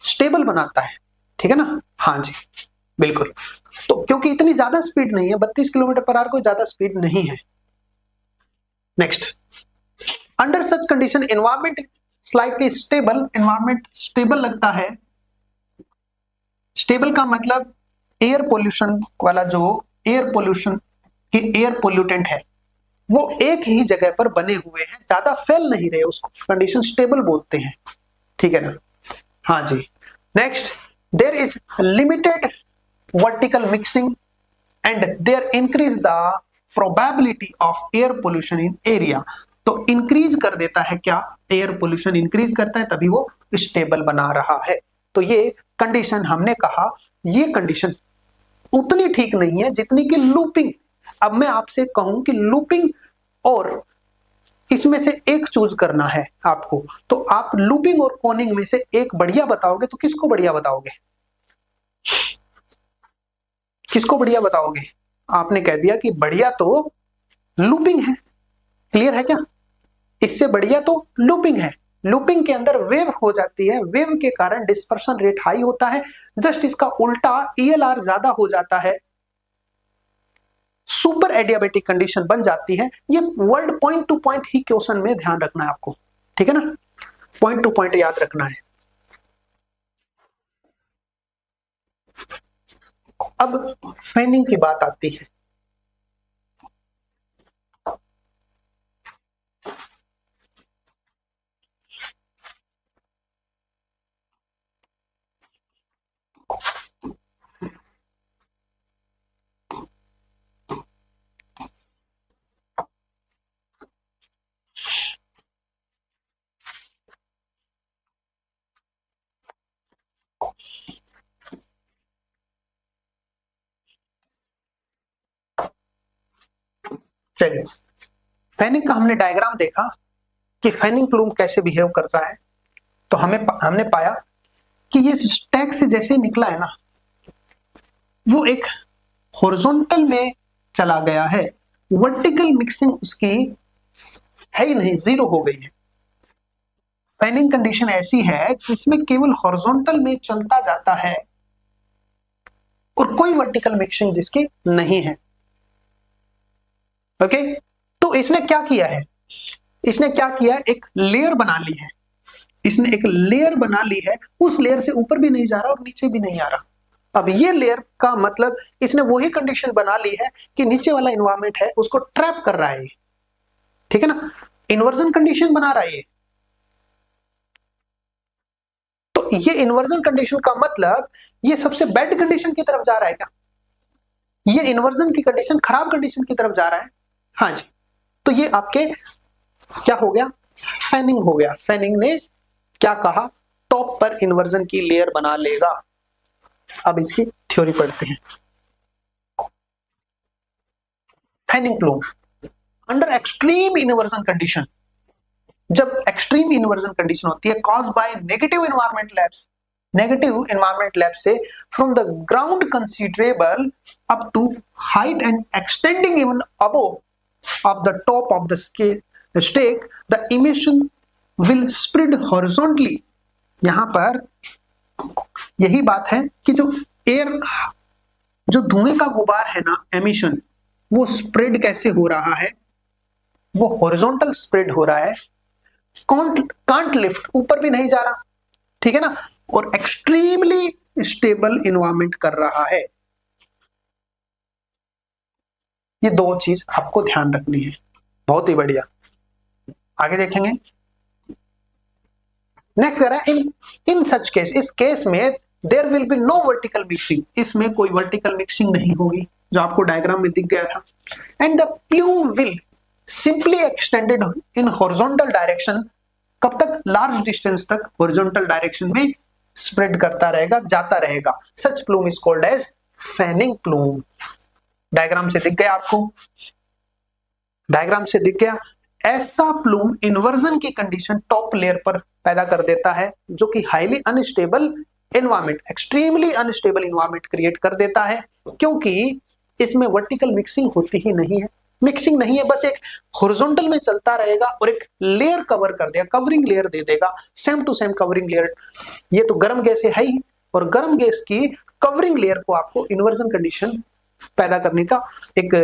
स्टेबल बनाता है, ठीक है ना? हाँ जी बिल्कुल। तो क्योंकि इतनी ज्यादा स्पीड नहीं है, 32 किलोमीटर पर आवर कोई ज्यादा स्पीड नहीं है। Next, under such condition environment slightly stable, environment stable लगता है। स्टेबल का मतलब एयर पोल्यूशन वाला, जो एयर पोल्यूशन की एयर पोल्यूटेंट है वो एक ही जगह पर बने हुए हैं, ज्यादा फैल नहीं रहे, उसको कंडीशन स्टेबल बोलते हैं, ठीक है ना? हाँ जी। Next, there is limited vertical mixing and there increase the probability of air pollution in area. तो इंक्रीज कर देता है क्या? एयर पोल्यूशन इंक्रीज करता है, तभी वो स्टेबल बना रहा है। तो ये कंडीशन हमने कहा, ये कंडीशन उतनी ठीक नहीं है जितनी कि लूपिंग। अब मैं आपसे कहूं कि लूपिंग और इसमें से एक चूज करना है आपको, तो आप लूपिंग और कोनिंग में से एक बढ़िया बताओगे, तो किसको बढ़िया बताओगे? किसको बढ़िया बताओगे? आपने कह दिया कि बढ़िया तो लूपिंग है, क्लियर है क्या? इससे बढ़िया तो लूपिंग है। लूपिंग के अंदर वेव हो जाती है, वेव के कारण डिस्पर्शन रेट हाई होता है, जस्ट इसका उल्टा ईएलआर ज्यादा हो जाता है, सुपर एडियाबेटिक कंडीशन बन जाती है। ये वर्ड पॉइंट टू पॉइंट ही क्वेश्चन में ध्यान रखना है आपको, ठीक है ना? पॉइंट टू पॉइंट याद रखना है। अब फैनिंग की बात आती है। चलिए, फैनिंग का हमने डायग्राम देखा कि फैनिंग प्लूम कैसे बिहेव करता है। तो हमने पाया कि ये स्टैक से जैसे निकला है ना, वो एक हॉरिजॉन्टल में चला गया है, वर्टिकल मिक्सिंग उसकी है ही नहीं, जीरो हो गई है। फैनिंग कंडीशन ऐसी है जिसमें केवल हॉरिजॉन्टल में चलता जाता है और कोई वर्टिकल मिक्सिंग जिसकी नहीं है। ओके, तो इसने क्या किया है? इसने क्या किया? एक लेयर बना ली है, इसने एक लेयर बना ली है, उस लेयर से ऊपर भी नहीं जा रहा और नीचे भी नहीं आ रहा। अब ये लेयर का मतलब इसने वही कंडीशन बना ली है कि नीचे वाला एनवायरमेंट है उसको ट्रैप कर रहा है, ठीक है ना? इन्वर्जन कंडीशन बना रहा है। तो ये इन्वर्जन कंडीशन का मतलब ये सबसे बैड कंडीशन की तरफ जा रहा है क्या? ये इन्वर्जन की कंडीशन खराब कंडीशन की तरफ जा रहा है। हाँ जी, तो ये आपके क्या हो गया? फैनिंग हो गया। फैनिंग ने क्या कहा? टॉप पर इन्वर्जन की लेयर बना लेगा। अब इसकी थ्योरी पढ़ते हैं। Fanning plume under extreme inversion condition, जब एक्सट्रीम इन्वर्जन कंडीशन होती है cause by negative environment lapse से from the ground considerable up to height and extending even above of the top of the stack, the emission will spread horizontally. यहां पर यही बात है कि जो एयर, जो धुएं का गुबार है ना, एमिशन, वो स्प्रेड कैसे हो रहा है? वो हॉरिजॉन्टल स्प्रेड हो रहा है, कांट लिफ्ट, ऊपर भी नहीं जा रहा, ठीक है ना? और एक्सट्रीमली स्टेबल एनवायरमेंट कर रहा है। ये दो चीज आपको ध्यान रखनी है, बहुत ही बढ़िया। आगे देखेंगे। नेक्स्ट कह रहा है इन सच केस, इस केस में there will be no vertical mixing, इसमें कोई वर्टिकल मिक्सिंग नहीं होगी, जो आपको डायग्राम में दिख गया था। And the plume will simply extended in horizontal direction, कब तक? लार्ज डिस्टेंस तक हॉरिजॉन्टल डायरेक्शन में स्प्रेड करता रहेगा, जाता रहेगा। Such plume is called as fanning plume. Diagram से दिख गया आपको? डायग्राम से दिख गया? ऐसा प्लूम इन्वर्जन की कंडीशन टॉप लेयर पर पैदा कर देता है जो कि highly unstable environment, extremely unstable environment create कर देता है, क्योंकि इसमें वर्टिकल मिक्सिंग होती ही नहीं है। मिक्सिंग नहीं है, बस एक हॉरिजॉन्टल में चलता रहेगा और एक लेयर कवर कर देगा, कवरिंग लेयर दे देगा, same to same covering layer. ये तो गर्म गैस है ही, और गर्म गैस की कवरिंग लेयर को आपको इन्वर्जन कंडीशन पैदा करने का एक,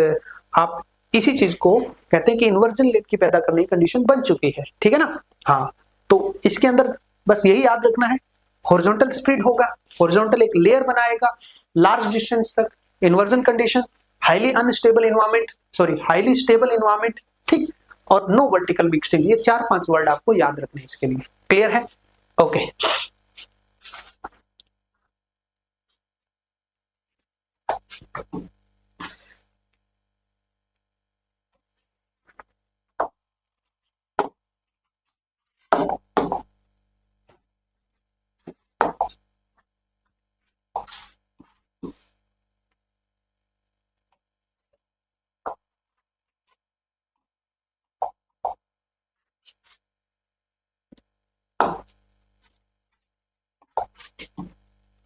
आप इसी चीज को कहते हैं कि इन्वर्जन लेयर की पैदा करने की कंडीशन बन चुकी है, ठीक है ना। हाँ, तो इसके अंदर बस यही याद रखना है, हॉरिजॉन्टल स्प्रेड होगा, हॉरिजॉन्टल एक लेयर बनाएगा लार्ज डिस्टेंस तक, inversion condition, highly unstable environment, sorry highly stable environment, ठीक, और नो वर्टिकल मिक्सिंग। ये 4-5 वर्ड आपको याद रखने हैं इसके लिए। क्लियर है? ओके।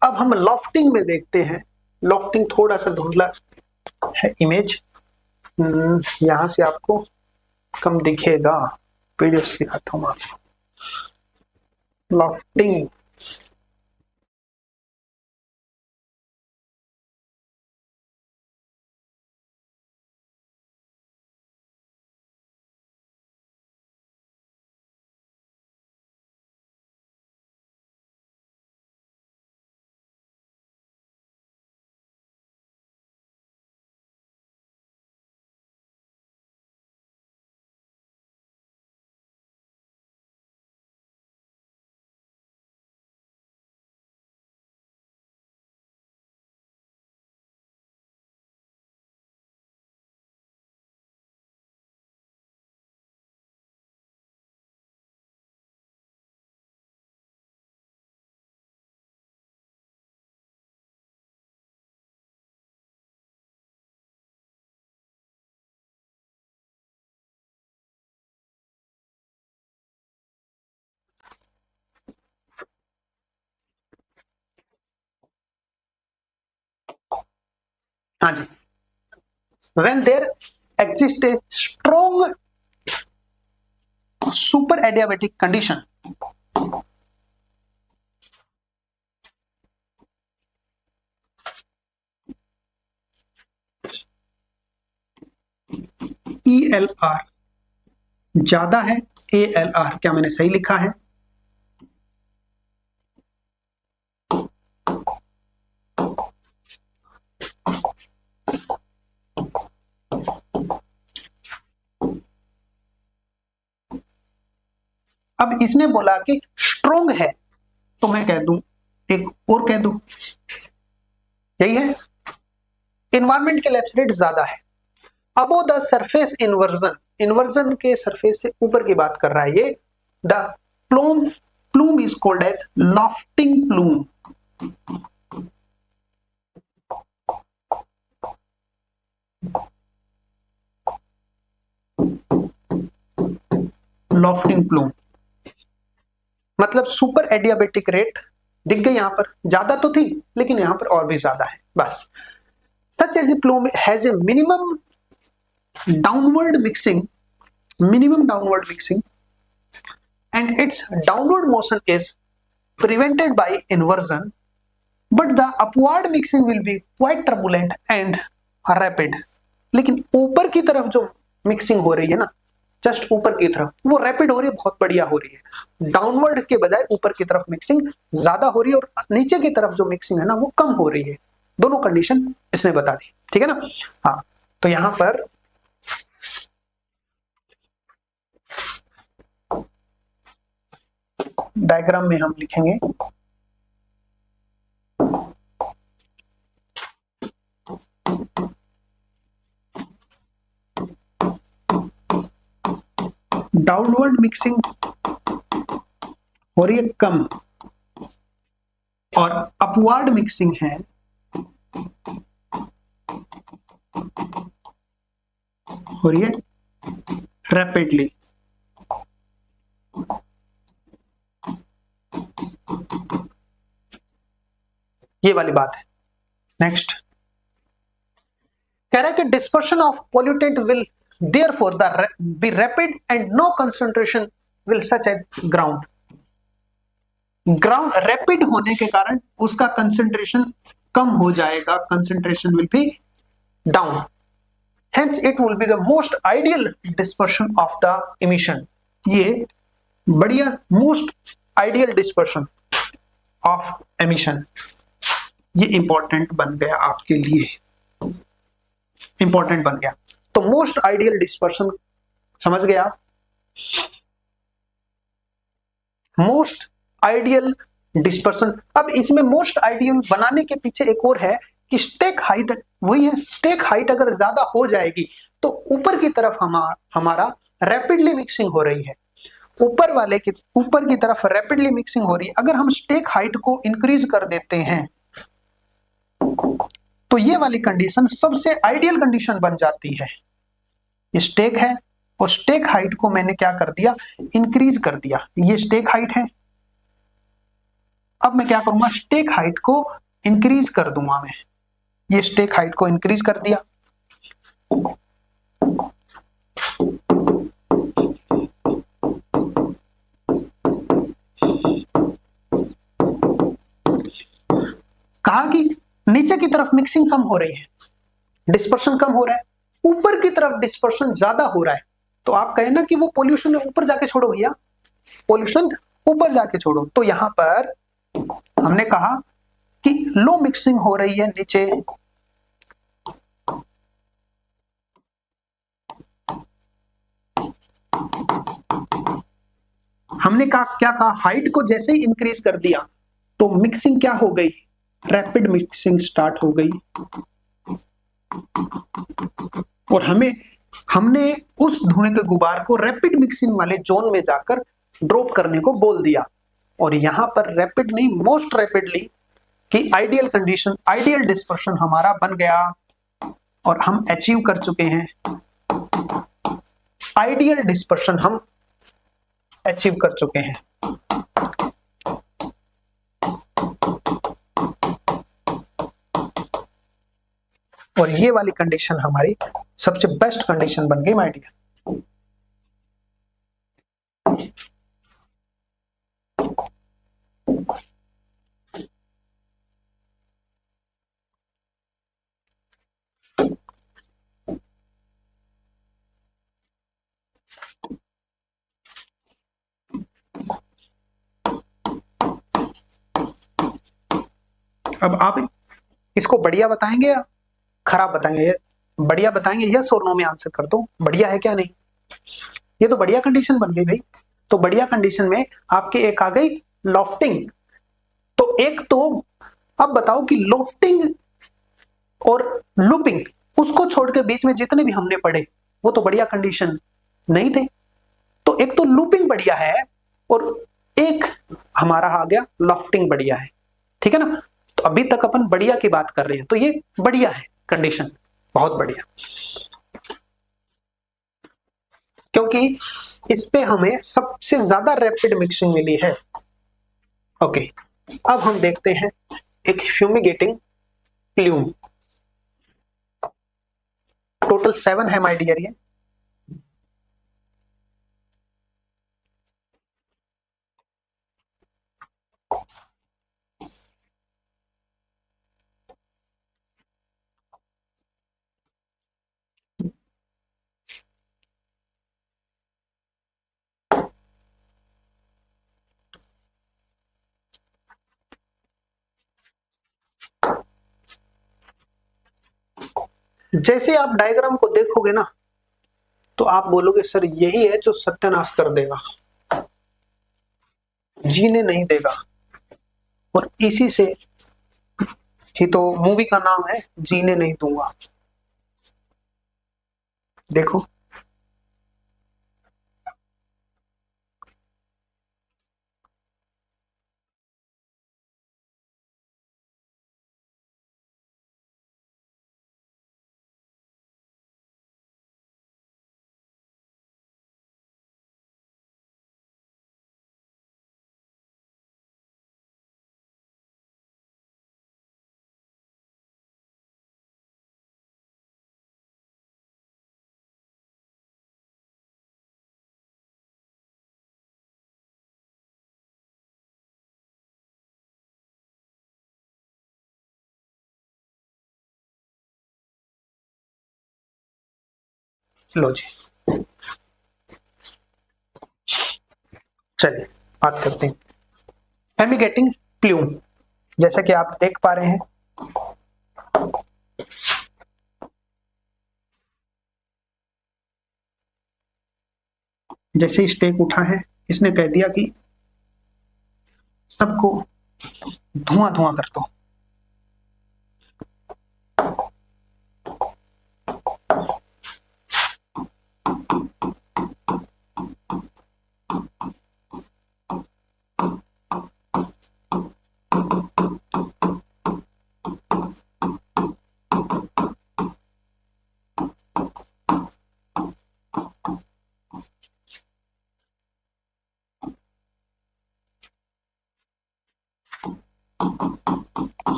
अब हम लॉफ्टिंग में देखते हैं। लॉफ्टिंग थोड़ा सा धुंधला है इमेज, यहां से आपको कम दिखेगा, पीडीएफ दिखाता हूं आपको। लॉफ्टिंग हाँ जी, when there exists a strong super adiabatic condition, ELR ज्यादा है, ALR क्या मैंने सही लिखा है? अब इसने बोला कि स्ट्रोंग है, तो मैं कह दूं, एक और कह दूं, यही है, इन्वायरमेंट के लैप्स रेट ज्यादा है। Above the surface inversion, inversion के सरफेस से ऊपर की बात कर रहा है ये। The plume, plume is called as lofting plume. Lofting plume मतलब सुपर एडियाबेटिक रेट दिख गई, यहां पर ज्यादा तो थी लेकिन यहां पर और भी ज्यादा है, बस। Such as a plume has a minimum downward mixing, minimum downward mixing, and its downward motion is prevented by inversion, but the upward mixing will be quite turbulent and rapid। लेकिन ऊपर की तरफ जो मिक्सिंग हो रही है ना, just ऊपर की तरफ, वो रैपिड हो रही है, बहुत बढ़िया हो रही है। डाउनवर्ड के बजाय ऊपर की तरफ मिक्सिंग ज्यादा हो रही है, और नीचे की तरफ जो मिक्सिंग है ना वो कम हो रही है। दोनों कंडीशन इसने बता दी, ठीक है ना। हाँ, तो यहां पर डायग्राम में हम लिखेंगे डाउनवर्ड मिक्सिंग हो रही है कम, और अपवर्ड मिक्सिंग है हो रही है रैपिडली। ये वाली बात है। नेक्स्ट कह रहा है कि dispersion of pollutant will therefore the be rapid and no concentration will such at ground. Ground rapid होने के कारण उसका कंसंट्रेशन कम हो जाएगा, concentration will be down, hence it will be the most ideal dispersion of the emission। ये बढ़िया most ideal dispersion of emission, ये इंपॉर्टेंट बन गया आपके लिए, इंपॉर्टेंट बन गया। तो मोस्ट आइडियल डिस्पर्शन समझ गया, मोस्ट आइडियल डिस्पर्शन। अब इसमें मोस्ट आइडियल बनाने के पीछे एक और है कि स्टेक हाइट, वही है, स्टेक हाइट अगर ज्यादा हो जाएगी तो ऊपर की तरफ हमारा रैपिडली मिक्सिंग हो रही है, ऊपर की तरफ रैपिडली मिक्सिंग हो रही है। अगर हम स्टेक हाइट को इंक्रीज कर देते हैं तो ये वाली कंडीशन सबसे आइडियल कंडीशन बन जाती है। ये स्टेक है और स्टेक हाइट को मैंने क्या कर दिया, इंक्रीज कर दिया। ये स्टेक हाइट है, अब मैं क्या करूंगा, स्टेक हाइट को इंक्रीज कर दूंगा मैं। ये स्टेक हाइट को इंक्रीज कर दिया, कहा कि नीचे की तरफ मिक्सिंग कम हो रही है, डिस्पर्शन कम हो रहा है, ऊपर की तरफ डिस्पर्शन ज्यादा हो रहा है। तो आप कहें ना कि वो पोल्यूशन ऊपर जाके छोड़ो भैया, पोल्यूशन ऊपर जाके छोड़ो। तो यहां पर हमने कहा कि लो मिक्सिंग हो रही है नीचे, हमने कहा क्या कहा, हाइट को जैसे ही इंक्रीज कर दिया तो मिक्सिंग क्या हो गई, रैपिड मिक्सिंग स्टार्ट हो गई। और हमने उस धुएं के गुबार को रैपिड मिक्सिंग वाले जोन में जाकर ड्रॉप करने को बोल दिया। और यहां पर रैपिड नहीं, मोस्ट रैपिडली की आइडियल कंडीशन, आइडियल डिस्पर्शन हमारा बन गया और हम अचीव कर चुके हैं, आइडियल डिस्पर्शन हम अचीव कर चुके हैं। और ये वाली कंडीशन हमारी सबसे बेस्ट कंडीशन बन गई माय डियर। अब आप इसको बढ़िया बताएंगे या खराब बताएंगे? बढ़िया बताएंगे, यस और नो में आंसर कर दो, बढ़िया है क्या नहीं। ये तो बढ़िया कंडीशन बन गई भाई। तो बढ़िया कंडीशन में आपके एक आ गई लॉफ्टिंग। तो एक तो अब बताओ कि लॉफ्टिंग और लूपिंग, उसको छोड़कर बीच में जितने भी हमने पढ़े वो तो बढ़िया कंडीशन नहीं थे। तो एक तो लूपिंग बढ़िया है और एक हमारा आ गया लॉफ्टिंग बढ़िया है, ठीक है ना। तो अभी तक अपन बढ़िया की बात कर रहे हैं, तो ये बढ़िया है कंडीशन, बहुत बढ़िया, क्योंकि इस पे हमें सबसे ज्यादा रैपिड मिक्सिंग मिली है। ओके, अब हम देखते हैं एक फ्यूमिगेटिंग प्लूम। टोटल 7 है माय डियर ये। जैसे आप डायग्राम को देखोगे ना तो आप बोलोगे सर यही है जो सत्यानाश कर देगा, जीने नहीं देगा। और इसी से ही तो मूवी का नाम है जीने नहीं दूंगा। देखो लो जी, चलिए बात करते हैं फैमिगेटिंग प्लूम। जैसा कि आप देख पा रहे हैं, जैसे ही स्टेक उठा है, इसने कह दिया कि सबको धुआं धुआं कर दो।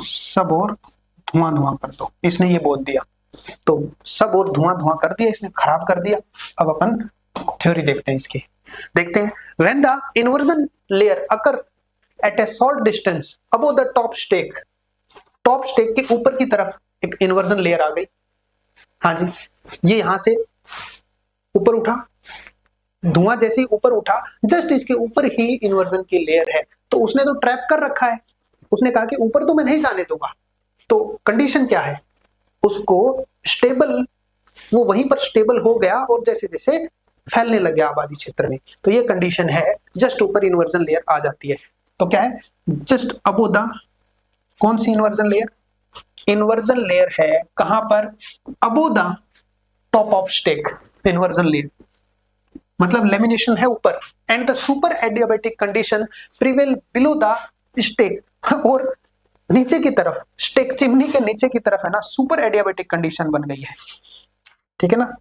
सब और धुआं धुआं कर दो, इसने ये बोल दिया। तो सब और धुआं धुआं कर दिया, इसने खराब कर दिया। अब अपन थ्योरी देखते हैं इसकी। देखते हैं, when the inversion layer occur at a short distance above the top stack, top stack के ऊपर की तरफ एक इन्वर्जन लेयर आ गई। हाँ जी, ये यहां से ऊपर उठा, धुआं जैसे ही ऊपर उठा, जस्ट इसके ऊपर ही इन्वर्जन की लेयर है, तो उसने तो ट्रैप कर रखा है। उसने कहा कि ऊपर तो मैं नहीं जाने दूंगा। तो कंडीशन क्या है, उसको स्टेबल, वो वहीं पर स्टेबल हो गया और जैसे जैसे फैलने लग गया आबादी क्षेत्र में। तो ये कंडीशन है, जस्ट ऊपर इन्वर्जन लेयर आ जाती है। तो क्या है, जस्ट अबो द, कौन सी इन्वर्जन लेयर, इन्वर्जन लेयर है कहां पर, above the top of stack inversion layer, मतलब लेमिनेशन है ऊपर। And the super adiabatic condition prevail below the stack, और नीचे की तरफ, स्टेक चिमनी के नीचे की तरफ है ना, सुपर एडियाबेटिक कंडीशन बन गई है। ठीक है ना।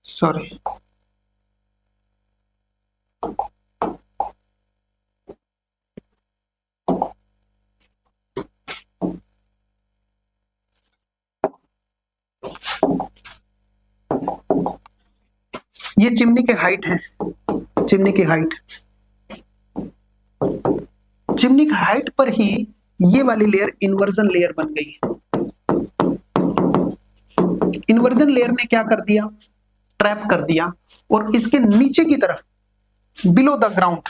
सॉरी, ये चिमनी के हाइट है, चिमनी की हाइट, चिमनी की हाइट पर ही ये वाली लेयर इन्वर्जन लेयर बन गई है। इन्वर्जन लेयर ने क्या कर दिया, ट्रैप कर दिया, और इसके नीचे की तरफ, below the ground,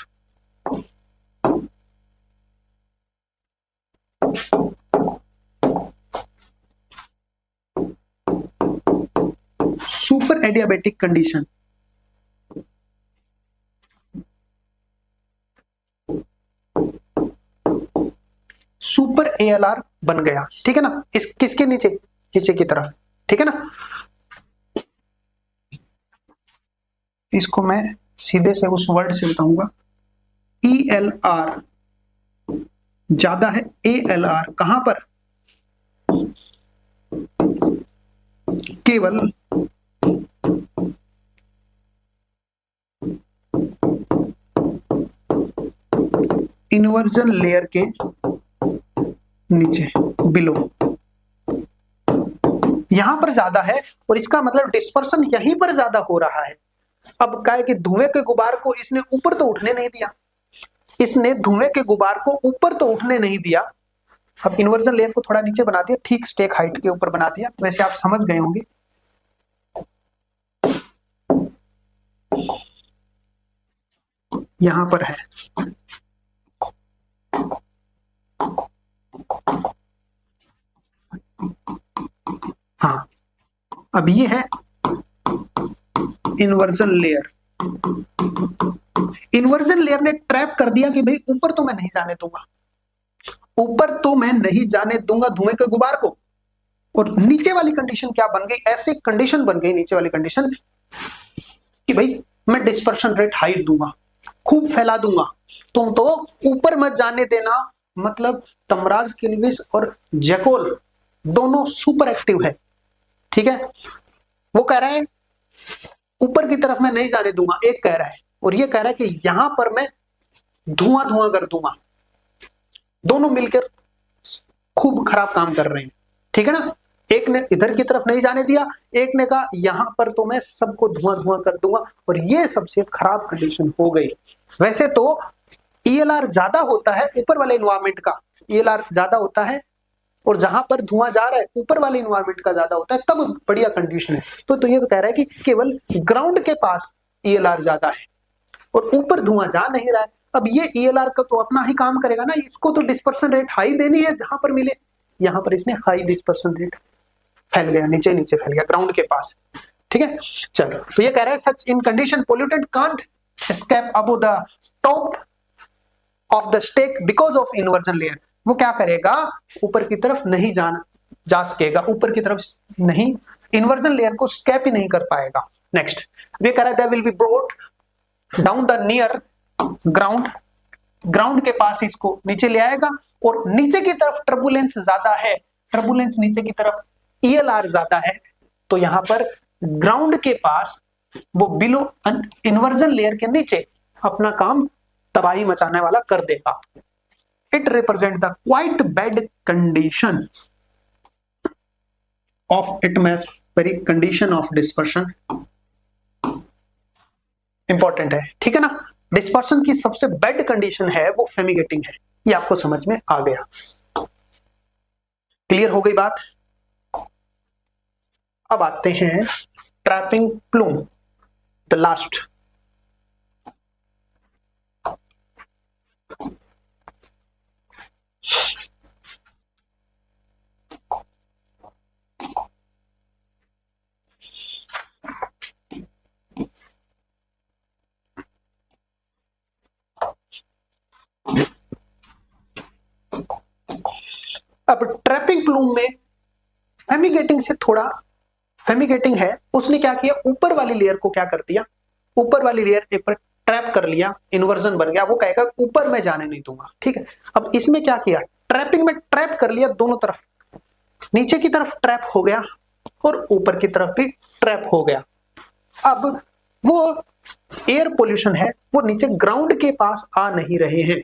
super adiabatic condition, super ALR बन गया। ठीक है ना, इस किसके नीचे, नीचे की तरफ। ठीक है ना। इसको मैं सीधे से उस वर्ड से बताऊंगा, ELR ज्यादा है, ALR कहां पर, केवल इन्वर्जन लेयर के नीचे, बिलो, यहां पर ज्यादा है, और इसका मतलब डिस्पर्सन यहीं पर ज्यादा हो रहा है। अब क्या है कि धुएं के गुबार को इसने ऊपर तो उठने नहीं दिया, इसने धुएं के गुबार को ऊपर तो उठने नहीं दिया। अब इन्वर्जन लेयर को थोड़ा नीचे बना दिया, ठीक स्टेक हाइट के ऊपर बना दिया। वैसे आप समझ गए होंगे। यहां पर है, हाँ, अब ये है इन्वर्जन लेयर। इन्वर्जन लेयर ने ट्रैप कर दिया कि भाई ऊपर तो मैं नहीं जाने दूंगा, ऊपर तो मैं नहीं जाने दूंगा धुएं के गुबार को। और नीचे वाली कंडीशन क्या बन गई, ऐसी कंडीशन बन गई नीचे वाली कंडीशन कि भाई मैं डिस्पर्शन रेट हाई दूंगा, खूब फैला दूंगा, तुम तो ऊपर मत जाने देना। मतलब तमराज किल्विस और जैकोल दोनों सुपर एक्टिव है। ठीक है, वो कह रहा है ऊपर की तरफ मैं नहीं जाने दूंगा, एक कह रहा है, और ये कह रहा है कि यहां पर मैं धुआं धुआं कर दूंगा। दोनों मिलकर खूब खराब काम कर रहे हैं, ठीक है ना। एक ने इधर की तरफ नहीं जाने दिया, एक ने कहा यहां पर तो मैं सबको धुआं धुआं कर दूंगा, और ये सबसे खराब कंडीशन हो गई। वैसे तो ईएलआर ज्यादा होता है ऊपर वाले इन्वायरमेंट का, ईएलआर ज्यादा होता है, और जहां पर धुआं जा रहा है ऊपर वाले इन्वायरमेंट का ज्यादा होता है, तब बढ़िया कंडीशन है। तो ये तो कह रहा है कि केवल ग्राउंड के पास ईएलआर ज्यादा है और ऊपर धुआं जा नहीं रहा है। अब ये ईएलआर का तो अपना ही काम करेगा ना, इसको तो डिस्पर्शन रेट हाई देनी है जहां पर मिले। यहां पर इसने हाई डिस्पर्शन रेट, फैल गया, नीचे नीचे फैल गया ग्राउंड के पास, ठीक है। चलो, तो ये कह रहा है such in condition pollutant can't escape above the top of the stack because of inversion layer. वो क्या करेगा, ऊपर की तरफ नहीं जा सकेगा, ऊपर की तरफ नहीं, इन्वर्जन लेयर को स्केप ही नहीं कर पाएगा। नेक्स्ट वे कह रहा है they will be brought down the near ground, ground के पास इसको नीचे ले आएगा, और नीचे की तरफ टर्बुलेंस ज्यादा है, टर्बुलेंस नीचे की तरफ, ईएलआर ज्यादा है, तो यहां पर ग्राउंड के पास वो बिलो इन्वर्जन लेयर के नीचे अपना काम तबाही मचाने वाला कर देगा। It represent the quite bad condition of atmospheric condition of dispersion. Important है, ठीक है ना। डिस्पर्शन की सबसे बैड कंडीशन है वो फेमिगेटिंग है, ये आपको समझ में आ गया, क्लियर हो गई बात। अब आते हैं ट्रैपिंग प्लूम, द लास्ट। अब ट्रैपिंग प्लूम में फेमिगेटिंग से थोड़ा, फेमिगेटिंग है, उसने क्या किया, ऊपर वाली लेयर को क्या कर दिया, ऊपर वाली लेयर एक पर ट्रैप कर लिया, इन्वर्जन बन गया, वो कहेगा ऊपर मैं जाने नहीं दूंगा, ठीक है। अब इसमें क्या किया, ट्रैपिंग में ट्रैप कर लिया दोनों तरफ, नीचे की तरफ ट्रैप हो गया और ऊपर की तरफ भी ट्रैप हो गया। अब वो एयर पोल्यूशन है वो नीचे ग्राउंड के पास आ नहीं रहे हैं,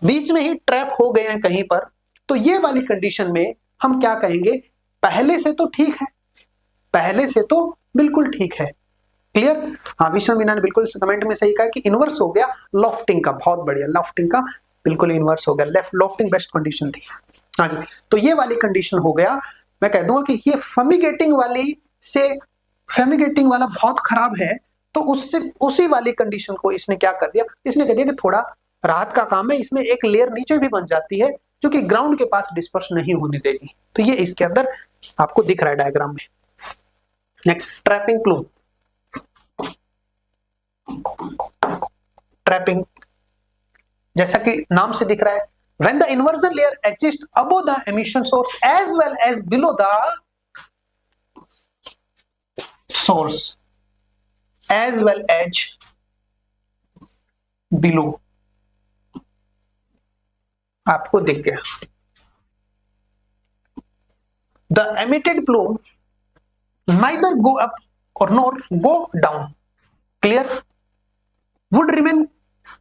बीच में ही ट्रैप हो गए हैं कहीं पर। तो ये वाली कंडीशन में हम क्या कहेंगे, पहले से तो ठीक है, पहले से तो बिल्कुल ठीक है, क्लियर। हाँ, विष्णु मीना ने बिल्कुल कमेंट में सही कहा कि इनवर्स हो गया लॉफ्टिंग का, बहुत बढ़िया, लॉफ्टिंग का बिल्कुल इनवर्स हो गया, लेफ्ट लॉफ्टिंग बेस्ट कंडीशन थी। हाँ जी, तो ये वाली कंडीशन हो गया। मैं कह दूंगा कि ये फमिगेटिंग वाली से, फेमिगेटिंग वाला बहुत खराब है, तो उससे उसी वाली कंडीशन को इसने क्या कर दिया, इसने कह दिया कि थोड़ा राहत का काम है, इसमें एक लेयर नीचे भी बन जाती है जो कि ग्राउंड के पास डिस्पर्स नहीं होने देगी। तो ये इसके अंदर आपको दिख रहा है डायग्राम में। नेक्स्ट ट्रैपिंग प्लूम, ट्रैपिंग जैसा कि नाम से दिख रहा है, when the inversion layer exists above the emission source as well as below the source as well as below, आपको दिख गया, the emitted plume neither go up or nor go down, clear, would remain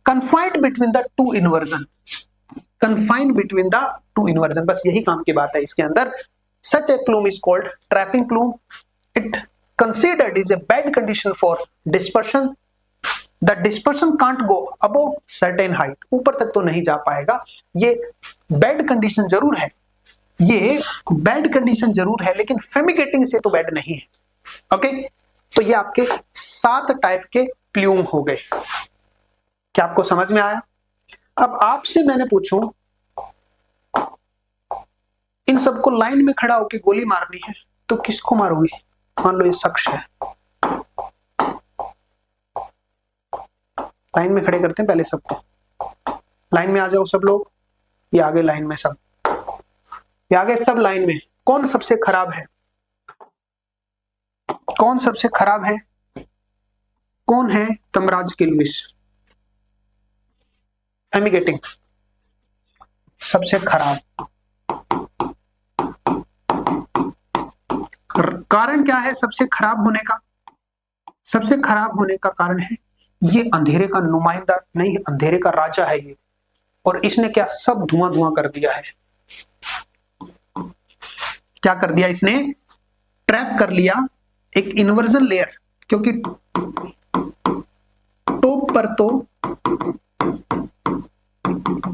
confined between the two inversion, confined between the two inversion, बस यही काम की बात है इसके अंदर। such a plume is called trapping plume, it considered is a bad condition for dispersion, the dispersion can't go above certain height, ऊपर तक तो नहीं जा पाएगा, ये बैड कंडीशन जरूर है, ये बैड कंडीशन जरूर है, लेकिन फेमिगेटिंग से तो बैड नहीं है। ओके, तो ये आपके 7 टाइप के प्लूम हो गए, क्या आपको समझ में आया। अब आपसे मैंने पूछूं, इन सबको लाइन में खड़ा होकर गोली मारनी है तो किसको मारोगे, मान लो ये शख्स है, लाइन में खड़े करते हैं पहले सबको, लाइन में आ जाओ सब लोग, ये आगे लाइन में सब, ये आगे सब लाइन में, कौन सबसे खराब है, कौन सबसे खराब है, कौन है तमराज किल्विश, फेमिगेटिंग सबसे खराब। कारण क्या है सबसे खराब होने का, सबसे खराब होने का कारण है ये अंधेरे का नुमाइंदा नहीं, अंधेरे का राजा है ये, और इसने क्या सब धुआं धुआं कर दिया है, क्या कर दिया इसने, ट्रैप कर लिया एक इन्वर्जन लेयर, क्योंकि टॉप पर तो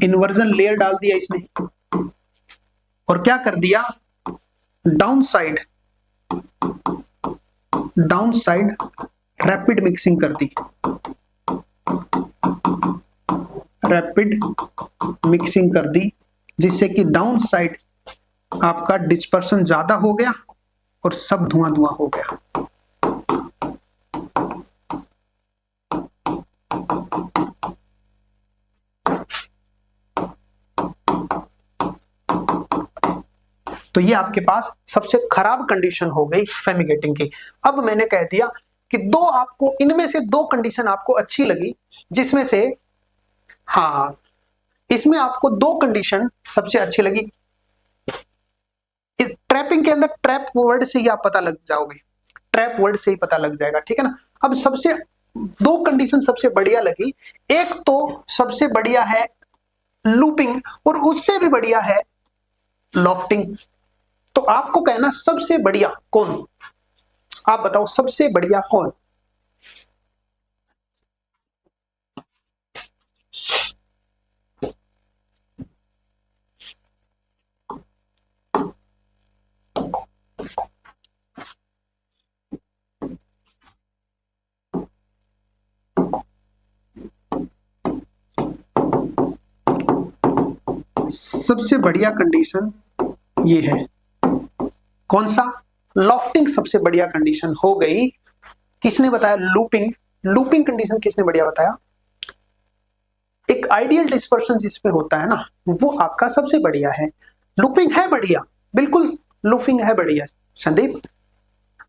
इन्वर्जन लेयर डाल दिया इसने, और क्या कर दिया, डाउन साइड रैपिड मिक्सिंग कर दी, जिससे कि डाउन साइड आपका डिस्पर्सन ज्यादा हो गया और सब धुआं धुआं हो गया। तो ये आपके पास सबसे खराब कंडीशन हो गई फेमिगेटिंग की। अब मैंने कह दिया कि दो आपको, इनमें से दो कंडीशन आपको अच्छी लगी, जिसमें से हाँ इसमें आपको दो कंडीशन सबसे अच्छी लगी। ट्रैपिंग के अंदर ट्रैप वर्ड से ही आप पता लग जाओगे, ट्रैप वर्ड से ही पता लग जाएगा, ठीक है ना। अब सबसे दो कंडीशन सबसे बढ़िया लगी, एक तो सबसे बढ़िया है लूपिंग और उससे भी बढ़िया है लॉफ्टिंग। तो आपको कहना सबसे बढ़िया कौन, आप बताओ सबसे बढ़िया कौन। सबसे बढ़िया कंडीशन ये है, कौन सा, लॉफ्टिंग सबसे बढ़िया कंडीशन हो गई। किसने बताया, लूपिंग कंडीशन किसने बढ़िया बताया। एक आइडियल डिस्पर्शन जिसमें होता है ना, वो आपका सबसे बढ़िया है। लूपिंग है बढ़िया, बिल्कुल लूपिंग है बढ़िया संदीप,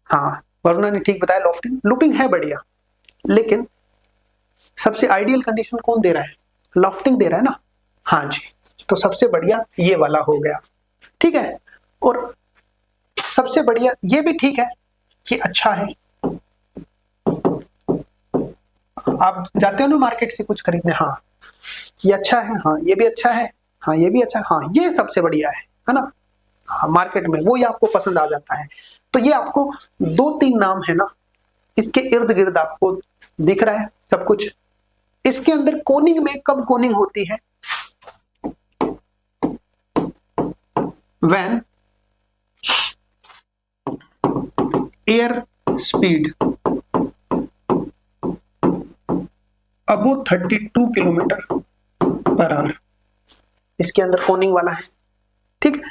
हाँ वरुणा ने ठीक बताया, लूपिंग है बढ़िया, लेकिन सबसे आइडियल कंडीशन कौन दे रहा है, लॉफ्टिंग दे रहा है ना। हाँ जी, तो सबसे बढ़िया ये वाला हो गया, ठीक है। और सबसे बढ़िया ये भी ठीक है, ये अच्छा है। आप जाते हो ना मार्केट से कुछ खरीदने, हाँ ये अच्छा है, हाँ ये भी अच्छा है, हाँ ये भी अच्छा है, हाँ ये सबसे बढ़िया है ना। हाँ मार्केट में वो ये आपको पसंद आ जाता है। तो ये आपको दो तीन नाम है ना, इसके इर्द गिर्द आपको दिख रहा है सब कुछ। इसके अंदर कोनिंग में कब कोनिंग होती है, when air speed above 32 kilometre per hour, इसके अंदर कोनिंग वाला है, ठीक।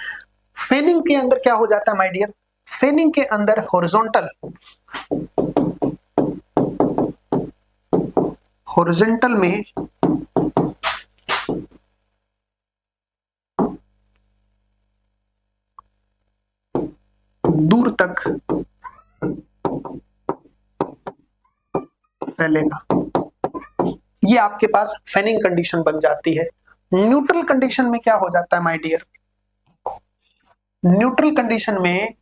फेनिंग के अंदर क्या हो जाता है माय डियर, फेनिंग के अंदर हॉरिजॉन्टल में दूर तक फैलेगा, ये आपके पास फैनिंग कंडीशन बन जाती है। न्यूट्रल कंडीशन में क्या हो जाता है माय डियर, न्यूट्रल कंडीशन में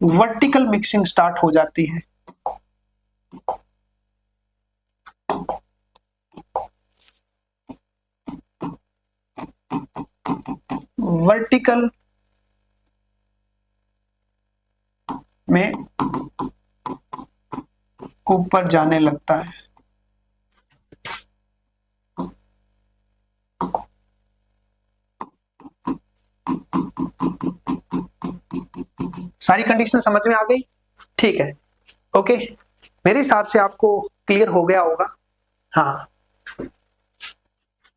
वर्टिकल मिक्सिंग स्टार्ट हो जाती है। वर्टिकल में ऊपर जाने लगता है। सारी कंडीशन समझ में आ गई, ठीक है, ओके। मेरे हिसाब से आपको क्लियर हो गया होगा, हाँ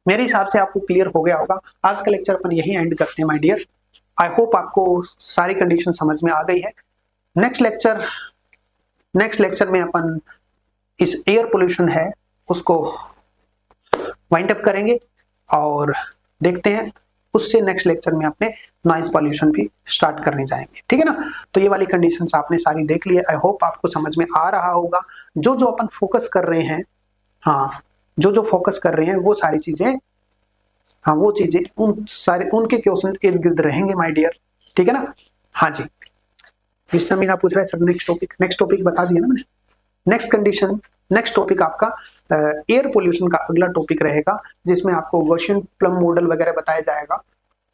मेरे हिसाब से आपको क्लियर हो गया होगा। आज का लेक्चर अपन यही एंड करते हैं माय डियर। आई होप आपको सारी कंडीशन समझ में आ गई है। नेक्स्ट लेक्चर में अपन इस एयर पोल्यूशन है उसको वाइंड अप करेंगे और देखते हैं, उससे नेक्स्ट लेक्चर में अपने नॉइज पॉल्यूशन भी स्टार्ट करने जाएंगे, ठीक है ना। तो ये वाली कंडीशंस आपने सारी देख ली है, आई होप आपको समझ में आ रहा होगा। जो जो अपन फोकस कर रहे हैं, हाँ जो जो फोकस कर रहे हैं वो सारी चीजें, हाँ वो चीजें उन सारे उनके क्वेश्चन इर्द गिर्द रहेंगे माय डियर, ठीक है ना। हाँ जी, विश्वमीना पूछ रहा है सर नेक्स्ट टॉपिक बता दिया ना मैंने। नेक्स्ट टॉपिक आपका एयर पोल्यूशन का अगला टॉपिक रहेगा, जिसमें आपको गॉसियन प्लम मॉडल वगैरह बताया जाएगा।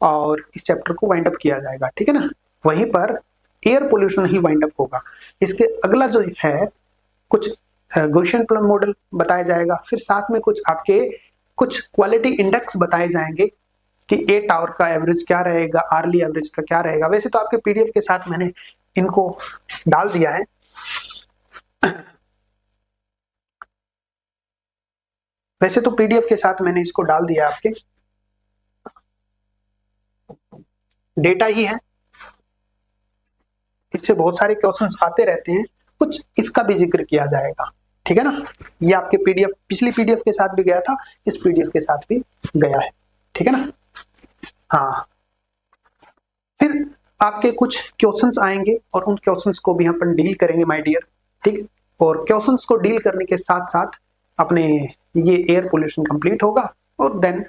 और इस चैप्टर को वाइंड अप किया जाएगा, ठीक है ना। वहीं पर एयर पोल्यूशन ही वाइंड अप होगा। इसके अगला जो है कुछ गॉसियन प्लम मॉडल बताया जाएगा, फिर साथ में कुछ आपके कुछ क्वालिटी इंडेक्स बताए जाएंगे कि ए टावर का एवरेज क्या रहेगा, आर्ली एवरेज का क्या रहेगा। वैसे तो आपके पीडीएफ के साथ मैंने इनको डाल दिया है। वैसे तो पीडीएफ के साथ मैंने इसको डाल दिया, आपके डेटा ही है, इससे बहुत सारे क्वेश्चंस आते रहते हैं, कुछ इसका भी जिक्र किया जाएगा, ठीक है ना। ये आपके पीडीएफ पिछली पीडीएफ के साथ भी गया था, इस पीडीएफ के साथ भी गया है, ठीक है ना। हाँ, फिर आपके कुछ क्वेश्चंस आएंगे और उन क्वेश्चंस को भी अपन डील करेंगे माय डियर, ठीक। और क्वेश्चंस को डील करने के साथ साथ अपने ये एयर पोल्यूशन कंप्लीट होगा और देन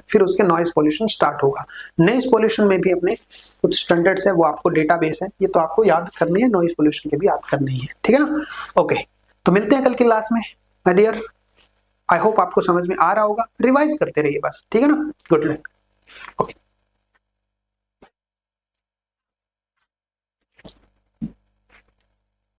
फिर उसके नॉइज पोल्यूशन स्टार्ट होगा। नॉइज पोल्यूशन में भी अपने कुछ स्टैंडर्ड्स है, वो आपको डेटाबेस है, ये तो आपको याद करनी है, नॉइज पोल्यूशन के भी याद करनी है, ठीक है ना। ओके, तो मिलते हैं कल की क्लास में माय डियर। आई होप आपको समझ में आ रहा होगा, रिवाइज करते रहिए बस, ठीक है ना। Good luck. ओके।